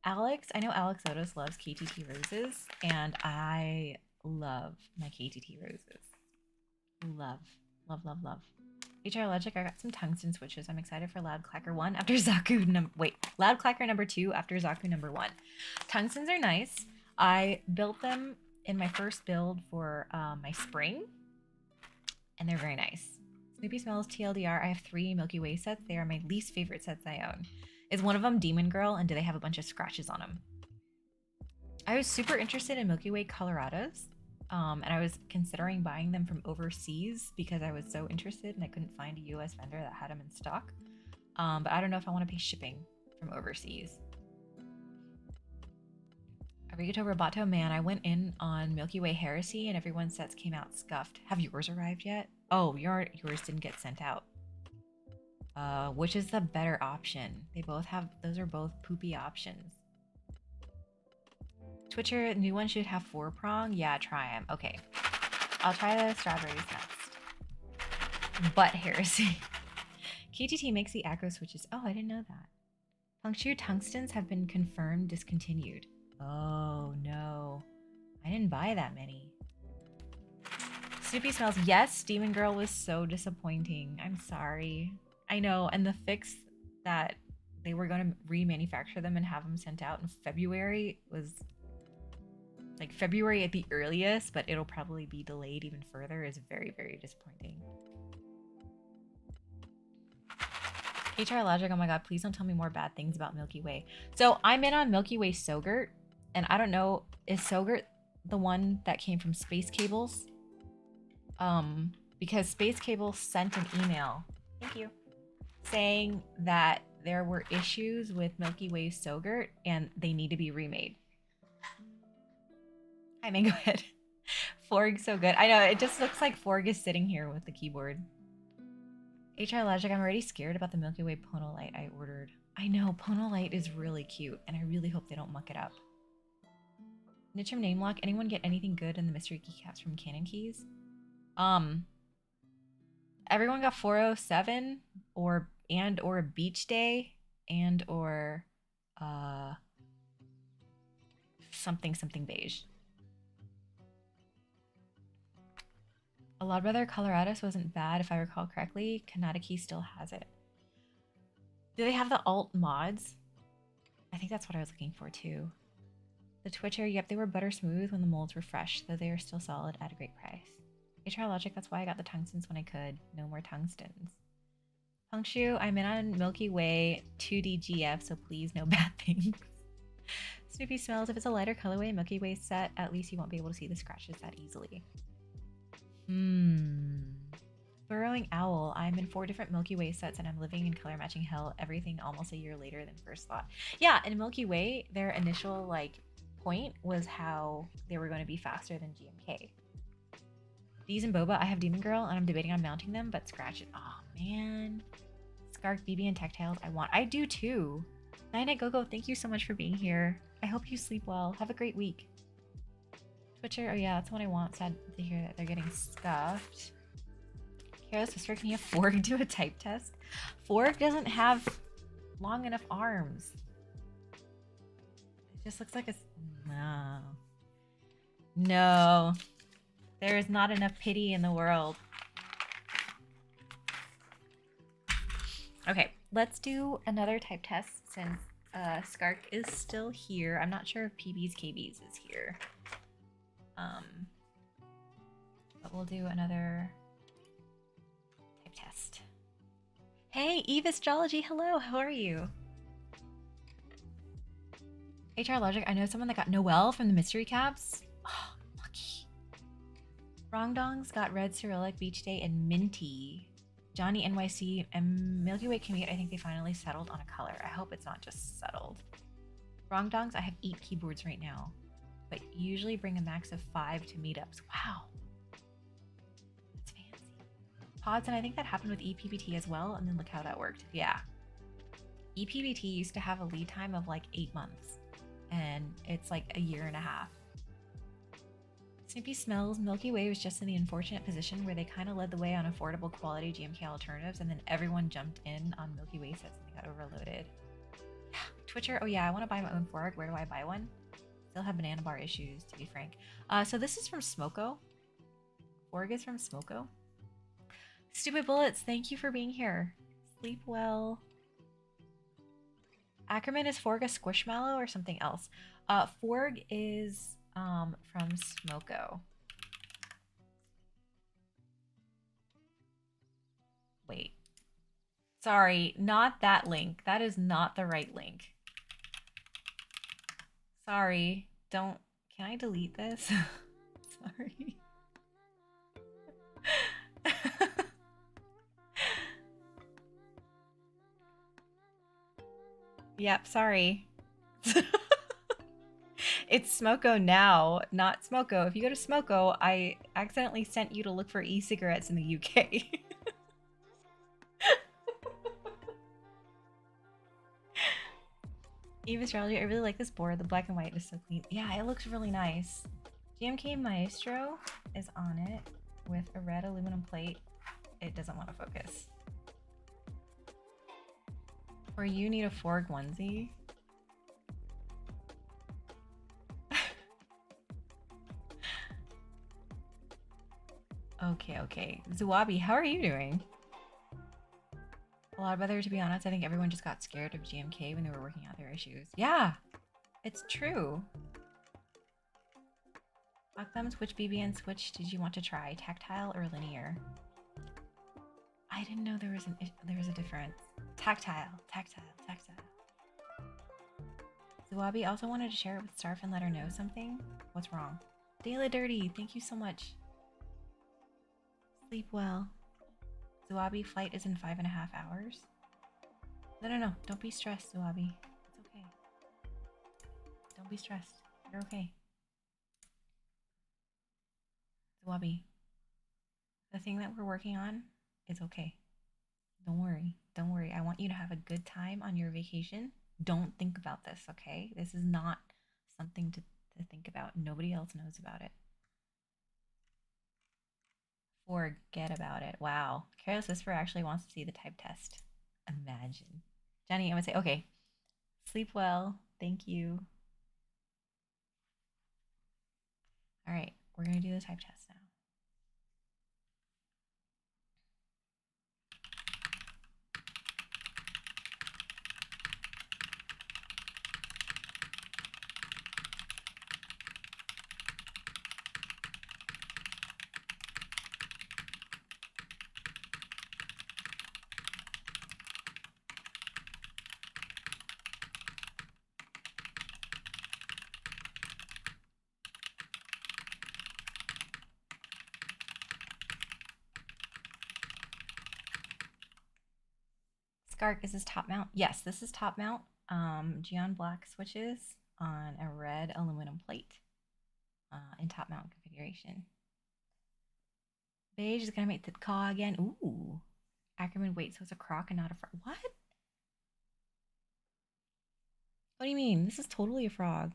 Alex, I know Alex Otis loves KTT roses and I love my KTT roses. Love. HR Logic, I got some tungsten switches. I'm excited for Loud Clacker 1 after Zaku Loud Clacker number 2 after Zaku number 1. Tungstens are nice. I built them in my first build for my spring, and they're very nice. Snoopy Smells TLDR, I have 3 Milky Way sets. They are my least favorite sets I own. Is one of them Demon Girl, and do they have a bunch of scratches on them? I was super interested in Milky Way Colorados. And I was considering buying them from overseas because I was so interested and I couldn't find a US vendor that had them in stock. But I don't know if I want to pay shipping from overseas. Arigato Roboto, man, I went in on Milky Way Heresy and everyone's sets came out scuffed. Have yours arrived yet? Oh, yours didn't get sent out. Which is the better option? Those are both poopy options. Twitcher, new one should have 4-prong. Yeah, try them. Okay. I'll try the strawberries next. But heresy. KTT makes the acro switches. Oh, I didn't know that. Puncture tungstens have been confirmed discontinued. Oh, no. I didn't buy that many. Snoopy Smells. Yes, Demon Girl was so disappointing. I'm sorry. I know. And the fix that they were going to remanufacture them and have them sent out in February was Like February at the earliest, but it'll probably be delayed even further is very, very disappointing. HR Logic, oh my god, please don't tell me more bad things about Milky Way. So I'm in on Milky Way Sogurt, and I don't know, is Sogurt the one that came from Space Cables? Because Space Cables sent an email, thank you, saying that there were issues with Milky Way Sogurt and they need to be remade. Hi, Mango Head. Forg's so good. I know, it just looks like Forg is sitting here with the keyboard. HR Logic, I'm already scared about the Milky Way Ponolite I ordered. I know, Ponolite is really cute, and I really hope they don't muck it up. Nitram name lock, anyone get anything good in the mystery keycaps from Canon Keys? Everyone got 407 or Beach Day and or something beige. A lot brother Coloradus wasn't bad if I recall correctly. Kanataki still has it. Do they have the alt mods? I think that's what I was looking for too. The Twitcher, yep, they were butter smooth when the molds were fresh, though they are still solid at a great price. HR Logic, that's why I got the tungstens when I could. No more tungstens. Punkshu, I'm in on Milky Way 2DGF, so please no bad things. Snoopy smells, if it's a lighter colorway Milky Way set, at least you won't be able to see the scratches that easily. Burrowing Owl, I'm in 4 different Milky Way sets and I'm living in color matching hell, everything almost a year later than first thought. Yeah, in Milky Way, their initial like point was how they were going to be faster than GMK. These and Boba, I have Demon Girl and I'm debating on mounting them, but scratch it. Oh man. Skark, BB, and Tactiles I do too. Night Gogo, thank you so much for being here. I hope you sleep well. Have a great week. Twitcher, oh yeah, that's what I want. Sad to hear that they're getting scuffed. Careless Whisper, can you have Forg do a type test? Forg doesn't have long enough arms. It just looks like a... No. No. There is not enough pity in the world. Okay, let's do another type test since Skark is still here. I'm not sure if PB's KB's is here. But we'll do another type test. Hey, Eve Astrology, hello, how are you? HR Logic, I know someone that got Noelle from the mystery caps. Oh, lucky. Rongdongs got Red Cyrillic, Beach Day, and Minty. Johnny NYC and Milky Way Commute, I think they finally settled on a color. I hope it's not just settled. Rongdongs, I have 8 keyboards right now, but usually bring a max of 5 to meetups. Wow. That's fancy. Pods, and I think that happened with ePBT as well, and then look how that worked. Yeah. ePBT used to have a lead time of like 8 months, and it's like a year and a half. Snoopy Smells, Milky Way was just in the unfortunate position where they kind of led the way on affordable quality GMK alternatives, and then everyone jumped in on Milky Way sets and they got overloaded. Twitcher, oh yeah, I want to buy my own Forg. Where do I buy one? Still have banana bar issues, to be frank. So this is from Smoko. Forg is from Smoko. Stupid Bullets, thank you for being here. Sleep well. Ackerman, is Forg a Squishmallow or something else? Forg is from Smoko. Wait. Sorry, not that link. That is not the right link. Sorry. Don't... Can I delete this? Sorry. Yep, sorry. It's Smoko now, not Smoko. If you go to Smoko, I accidentally sent you to look for e-cigarettes in the UK. Eve Astrology, I really like this board. The black and white is so clean. Yeah, it looks really nice. GMK Maestro is on it with a red aluminum plate. It doesn't want to focus. Or you need a Forg onesie. Okay. Zuwabi, how are you doing? A lot better, to be honest. I think everyone just got scared of GMK when they were working out their issues. Yeah, it's true. Rock thumbs, which BBN switch did you want to try? Tactile or linear? I didn't know there was a difference. Tactile. Zuwabi also wanted to share it with Starf and let her know something. What's wrong? Dayla Dirty, thank you so much. Sleep well. Zuwabi, flight is in 5.5 hours. No. Don't be stressed, Zuwabi. It's okay. Don't be stressed. You're okay. Zuwabi, the thing that we're working on is okay. Don't worry. Don't worry. I want you to have a good time on your vacation. Don't think about this, okay? This is not something to think about. Nobody else knows about it. Forget about it. Wow. Careless Whisper actually wants to see the type test. Imagine. Jenny, I would say, okay. Sleep well. Thank you. All right. We're going to do the type test now. Skark, is this top mount? Yes, this is top mount. Geon black switches on a red aluminum plate in top mount configuration. Beige is gonna make the caw again. Ooh. Ackerman, wait, so it's a croc and not a frog. What? What do you mean? This is totally a frog.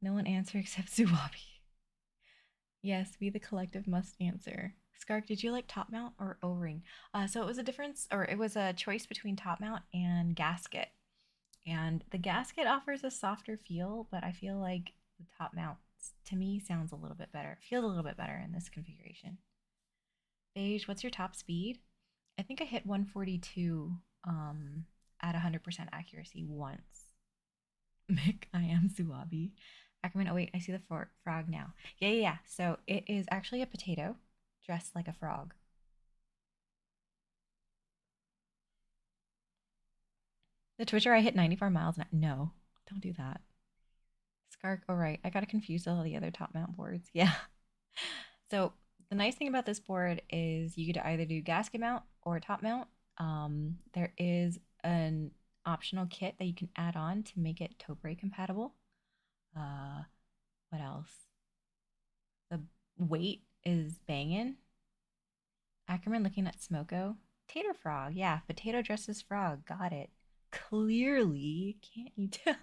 No one answer except Zuwabi. Yes, we the collective must answer. Skark, did you like top mount or O-ring? So it was a difference, or it was a choice between top mount and gasket. And the gasket offers a softer feel, but I feel like the top mount, to me, sounds a little bit better. Feels a little bit better in this configuration. Beige, what's your top speed? I think I hit 142 at 100% accuracy once. Mick, I am Zuwabi. Ackerman, oh wait, I see the frog now. Yeah. So it is actually a potato dressed like a frog. The Twitcher, I hit 94 miles. No, don't do that. Skark, all right. I got confused with all the other top mount boards. Yeah. So the nice thing about this board is you could either do gasket mount or top mount. There is an optional kit that you can add on to make it toe brake compatible. What else? The weight is banging. Ackerman looking at Smoko. Tater frog. Yeah, potato dresses frog. Got it. Clearly, can't you tell?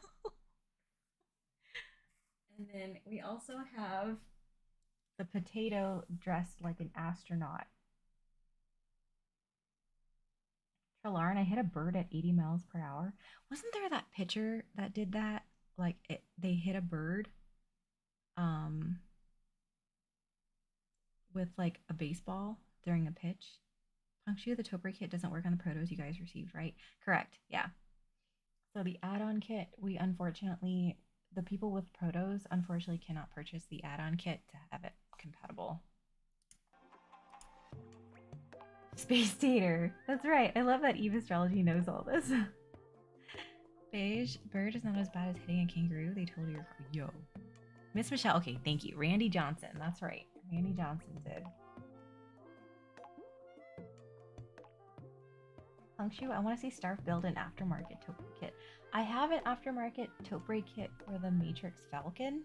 And then we also have the potato dressed like an astronaut. Trelarin, I hit a bird at 80 miles per hour. Wasn't there that pitcher that did that? Like they hit a bird with like a baseball during a pitch. Puncture the Topper kit doesn't work on the protos you guys received, right? Correct. Yeah. So the add-on kit, we unfortunately, the people with protos unfortunately cannot purchase the add-on kit to have it compatible. Space Tater. That's right. I love that Eve Astrology knows all this. Beige. Bird is not as bad as hitting a kangaroo. They told you. Yo. Miss Michelle. Okay, thank you. Randy Johnson. That's right. Randy Johnson did. Hunkshu, I want to see Starf build an aftermarket taupe kit. I have an aftermarket taupe kit for the Matrix Falcon,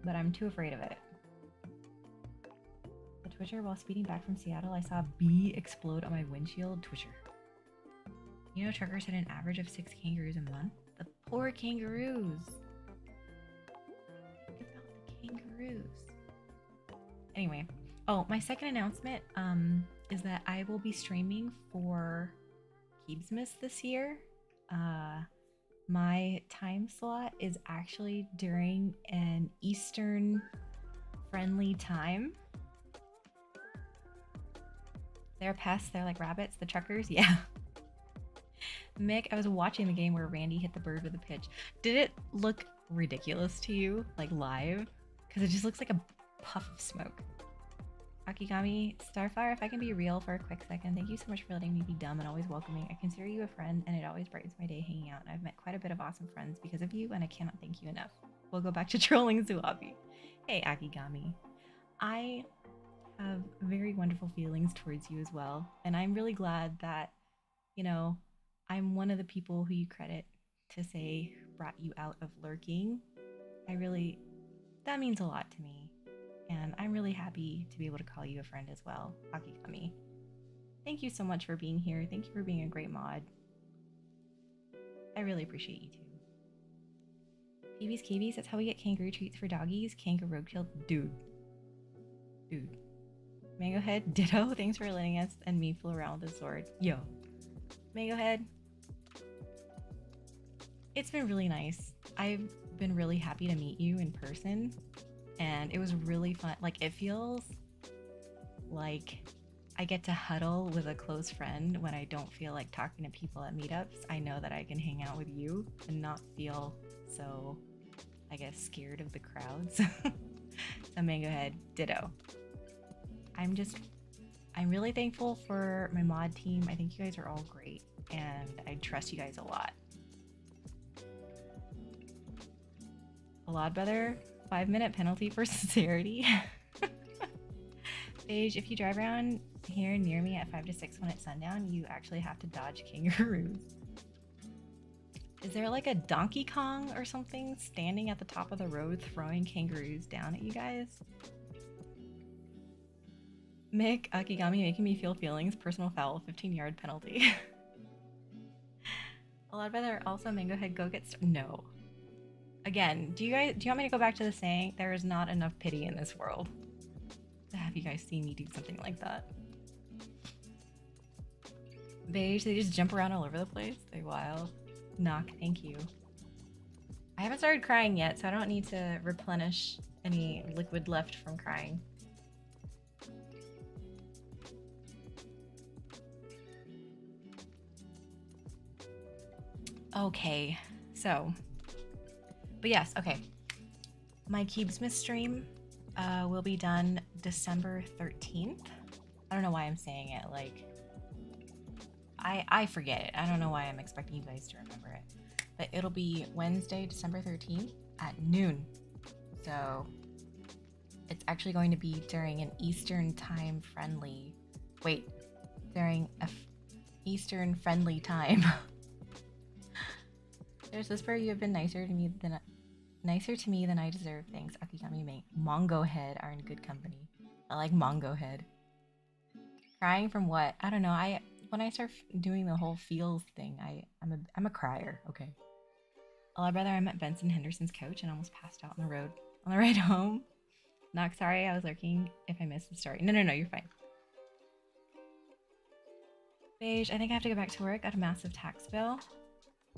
but I'm too afraid of it. The Twitcher, while speeding back from Seattle, I saw a bee explode on my windshield. Twitcher. You know, truckers hit an average of 6 kangaroos a month. The poor kangaroos. Think about the kangaroos. Anyway, oh, my second announcement is that I will be streaming for Keebsmas this year. My time slot is actually during an Eastern friendly time. They're pests, they're like rabbits, the truckers, yeah. Mick, I was watching the game where Randy hit the bird with a pitch. Did it look ridiculous to you, like live? Because it just looks like a puff of smoke. Akigami, Starfire, if I can be real for a quick second, thank you so much for letting me be dumb and always welcoming. I consider you a friend, and it always brightens my day hanging out. And I've met quite a bit of awesome friends because of you, and I cannot thank you enough. We'll go back to trolling Zuabi. Hey, Akigami. I have very wonderful feelings towards you as well, and I'm really glad that, you know, I'm one of the people who you credit to say brought you out of lurking. That means a lot to me. And I'm really happy to be able to call you a friend as well, Akigami. Thank you so much for being here. Thank you for being a great mod. I really appreciate you too. PB's KBs, that's how we get kangaroo treats for doggies. Kangaroo killed. Dude. Mango Head, ditto. Thanks for letting us and me fool around with the sword. Yo. Mango Head. It's been really nice. I've been really happy to meet you in person. And it was really fun. Like, it feels like I get to huddle with a close friend when I don't feel like talking to people at meetups. I know that I can hang out with you and not feel so, I guess, scared of the crowds. So Mango Head, ditto. I'm really thankful for my mod team. I think you guys are all great and I trust you guys a lot. A lot better. 5-minute penalty for sincerity. Paige, if you drive around here near me at 5 to 6 when it's sundown, you actually have to dodge kangaroos. Is there like a Donkey Kong or something standing at the top of the road throwing kangaroos down at you guys? Mick, Akigami making me feel feelings, personal foul, 15-yard penalty. A lot better. Also, Mango Head, go get no. Again, do you want me to go back to the saying, there is not enough pity in this world to have you guys see me do something like that? Beige, they just jump around all over the place. They wild. Knock, thank you. I haven't started crying yet, so I don't need to replenish any liquid left from crying. Okay, so... But yes, okay. My Cubesmith stream will be done December 13th. I don't know why I'm saying it like... I forget it. I don't know why I'm expecting you guys to remember it. But it'll be Wednesday, December 13th at noon. So it's actually going to be during an Eastern time friendly... Wait, during a Eastern friendly time. There's this where you have been nicer to me than I deserve. Thanks, Akigami mate. Mongo Head are in good company. I like Mongo Head. Crying from what? I don't know. When I start doing the whole feels thing, I'm a crier. Okay. A lot brother, I'm at Benson Henderson's couch and almost passed out on the road on the ride home. Not sorry, I was lurking if I missed the story. No, you're fine. Beige, I think I have to go back to work. Got a massive tax bill.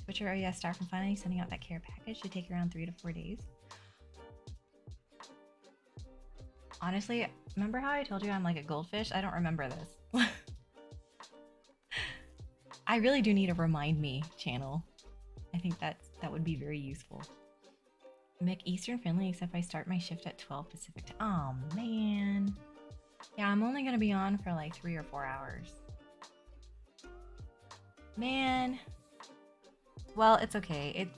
Switcher, oh yeah, Star from finally sending out that care package. Should take around 3 to 4 days. Honestly, remember how I told you I'm like a goldfish? I don't remember this. I really do need a remind me channel. I think that would be very useful. Mick, Eastern friendly, except I start my shift at 12 Pacific. Oh man. Yeah, I'm only gonna be on for like 3 or 4 hours. Man. Well, it's okay.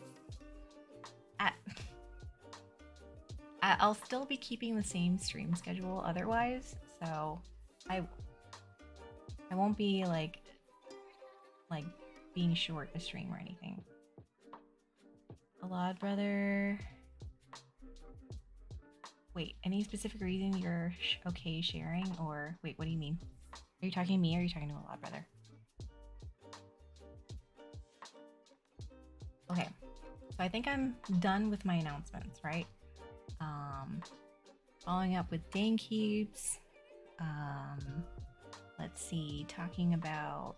I'll still be keeping the same stream schedule otherwise, so I won't be like being short a stream or anything. Alad brother. Wait, any specific reason you're okay sharing, or wait, what do you mean? Are you talking to me or are you talking to Alad brother? Okay, so I think I'm done with my announcements, right? Following up with Dane Cubes. Let's see, talking about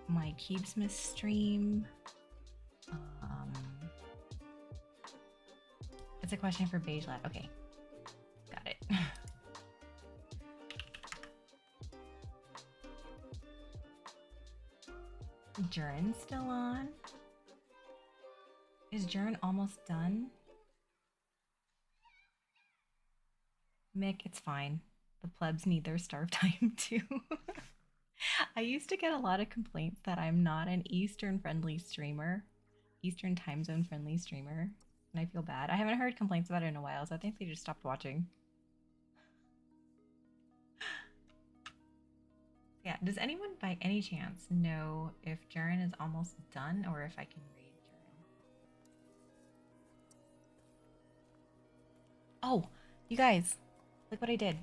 my Cubesmith stream. It's a question for Beige Lad. Okay, got it. Jern still on? Is Jern almost done? Mick, it's fine. The plebs need their starve time too. I used to get a lot of complaints that I'm not an Eastern friendly streamer, Eastern time zone friendly streamer, and I feel bad. I haven't heard complaints about it in a while, so I think they just stopped watching. Yeah, does anyone by any chance know if Jaren is almost done or if I can read Jaren? Oh, you guys, look what I did.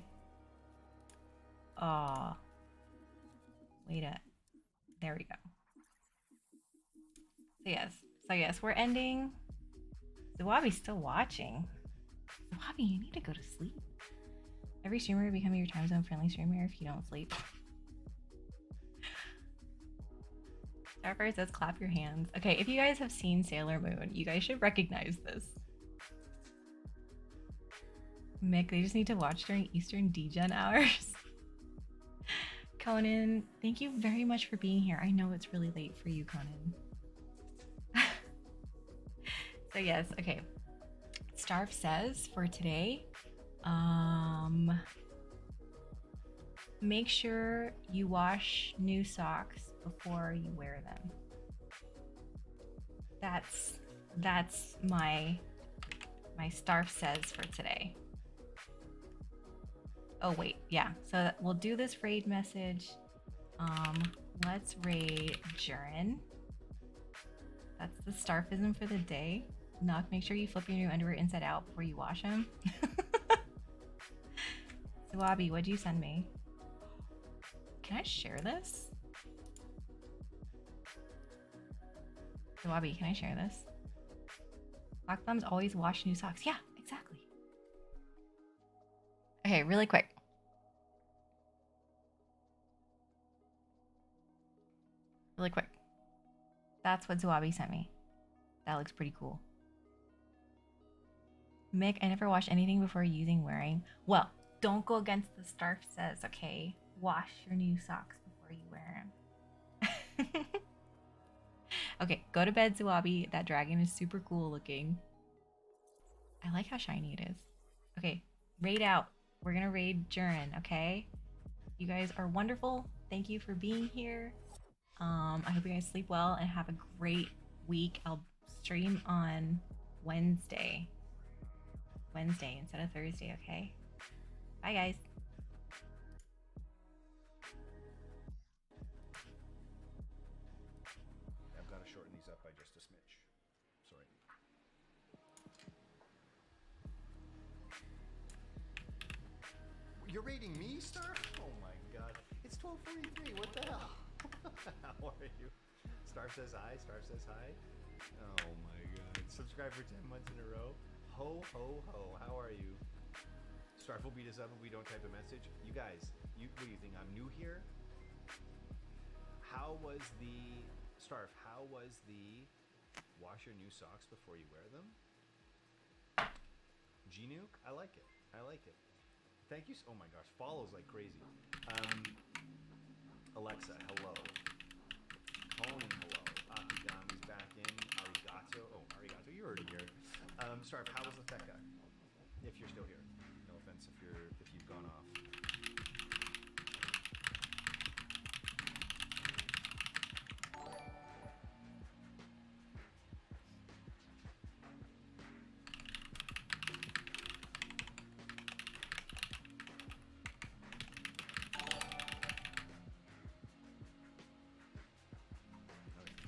Oh, wait a, there we go. So yes, we're ending. Zawabi's still watching. Zawabi, you need to go to sleep. Every streamer will become your time zone friendly streamer if you don't sleep. Starfire says clap your hands. Okay, if you guys have seen Sailor Moon, you guys should recognize this. Mick, they just need to watch during Eastern DGen hours. Conan, thank you very much for being here. I know it's really late for you, Conan. So yes, okay. Starf says for today, make sure you wash new socks before you wear them. That's my Starf says for today. Oh wait, yeah. So we'll do this raid message. Let's raid Jaren. That's the Starfism for the day. Knock, make sure you flip your new underwear inside out before you wash them. Zawabi, what'd you send me? Can I share this? Zawabi, can I share this? Black thumbs always wash new socks. Yeah, exactly. Okay, really quick. Really quick. That's what Zawabi sent me. That looks pretty cool. Mick, I never wash anything before using wearing. Well, don't go against the Starf says, okay? Wash your new socks before you wear them. Okay, go to bed, Zawabi. That dragon is super cool looking. I like how shiny it is. Okay, raid out. We're gonna raid Jaren, okay? You guys are wonderful. Thank you for being here. I hope you guys sleep well and have a great week. I'll stream on Wednesday instead of Thursday, okay? Bye, guys. I've got to shorten these up by just a smidge. Sorry. You're rating me, Star? Oh my god. It's 12:43. What the hell? How are you? Star says hi. Star says hi. Oh my god. Subscribe for 10 months in a row. Ho, ho, ho. How are you? Starf will beat us up if we don't type a message. You guys, what do you think? I'm new here? How was the... Starf, how was the wash your new socks before you wear them? G-Nuke? I like it. I like it. Thank you. Oh my gosh, follows like crazy. Alexa, hello. Conan, hello. Akigami's back in. Arigato. Oh, arigato, you're already here. Starf, how was the Theca? If you're still here. No offense if you've gone off.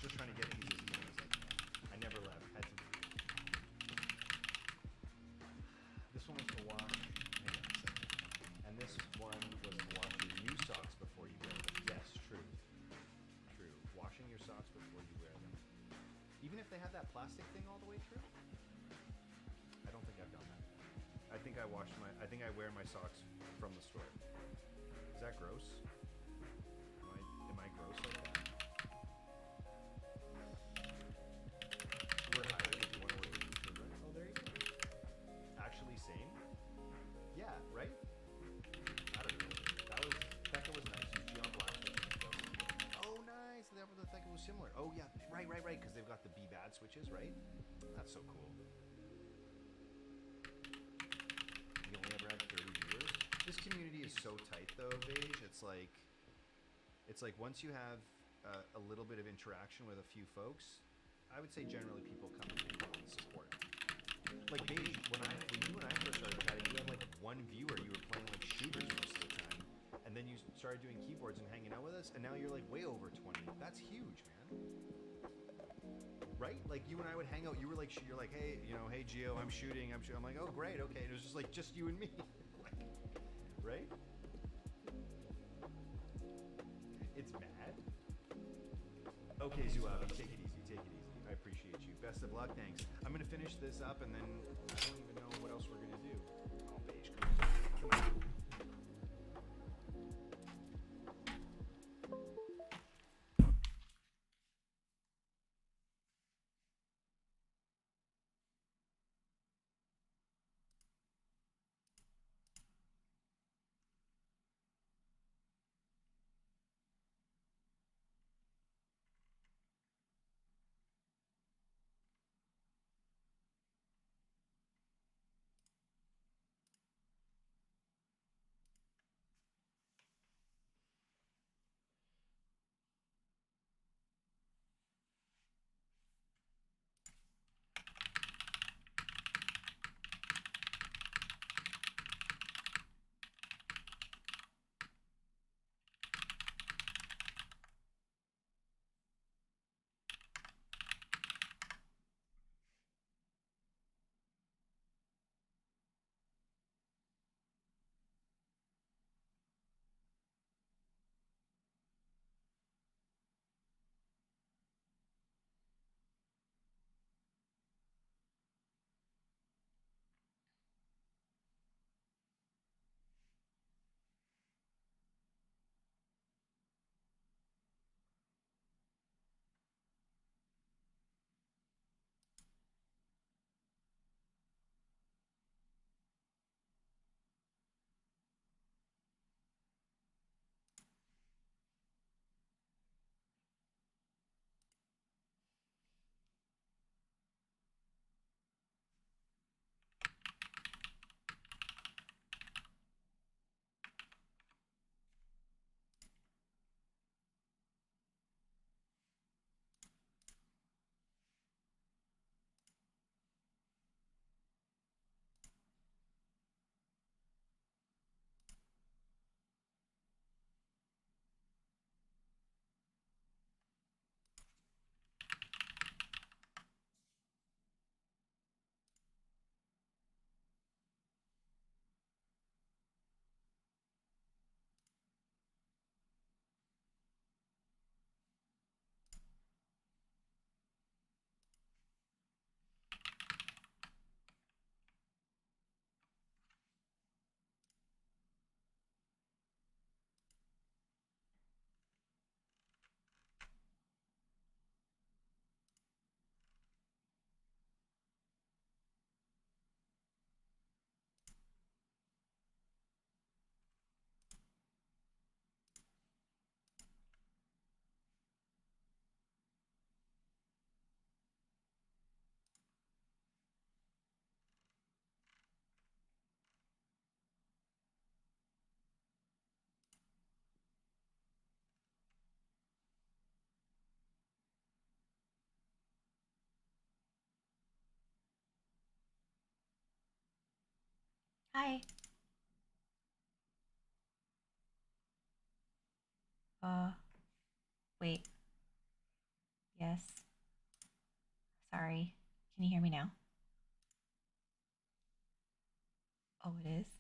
Just trying to get these as even as I can. I never left. Had to. This one was to wash. Hang on a second. And this one was to wash your new socks before you wear them. Yes, true. True. Washing your socks before you wear them. Even if they have that plastic thing all the way through? I don't think I've done that. I think I wear my socks from the store. Is that gross? Am I gross like that? We're hired if you want to work with YouTuber. Oh, there you go. Actually, same? Yeah, right? I don't know. Theca was nice. Use Geon Black. Oh, nice. The Theca was similar. Oh yeah, right. Because they've got the be bad switches, right? That's so cool. You only ever had 30 viewers. This community is so tight though, Beige. It's like once you have a little bit of interaction with a few folks, I would say generally people come and hang out and support. Like Beige, when you and I first started chatting, you had like one viewer. You were playing like shooters most of the time, and then you started doing keyboards and hanging out with us, and now you're like way over 20. That's huge, man. Right? Like you and I would hang out. You're like, hey, hey Gio, I'm shooting. I'm like, oh great, okay. And it was just like just you and me, right? It's mad. Okay, Zuabi, take it easy. Take it easy. I appreciate you. Best of luck. Thanks. I'm gonna finish this up, and then I don't even know what else we're gonna do. Oh, Beige, come on. Hi. Uh, wait. Yes. Sorry. Can you hear me now? Oh, it is?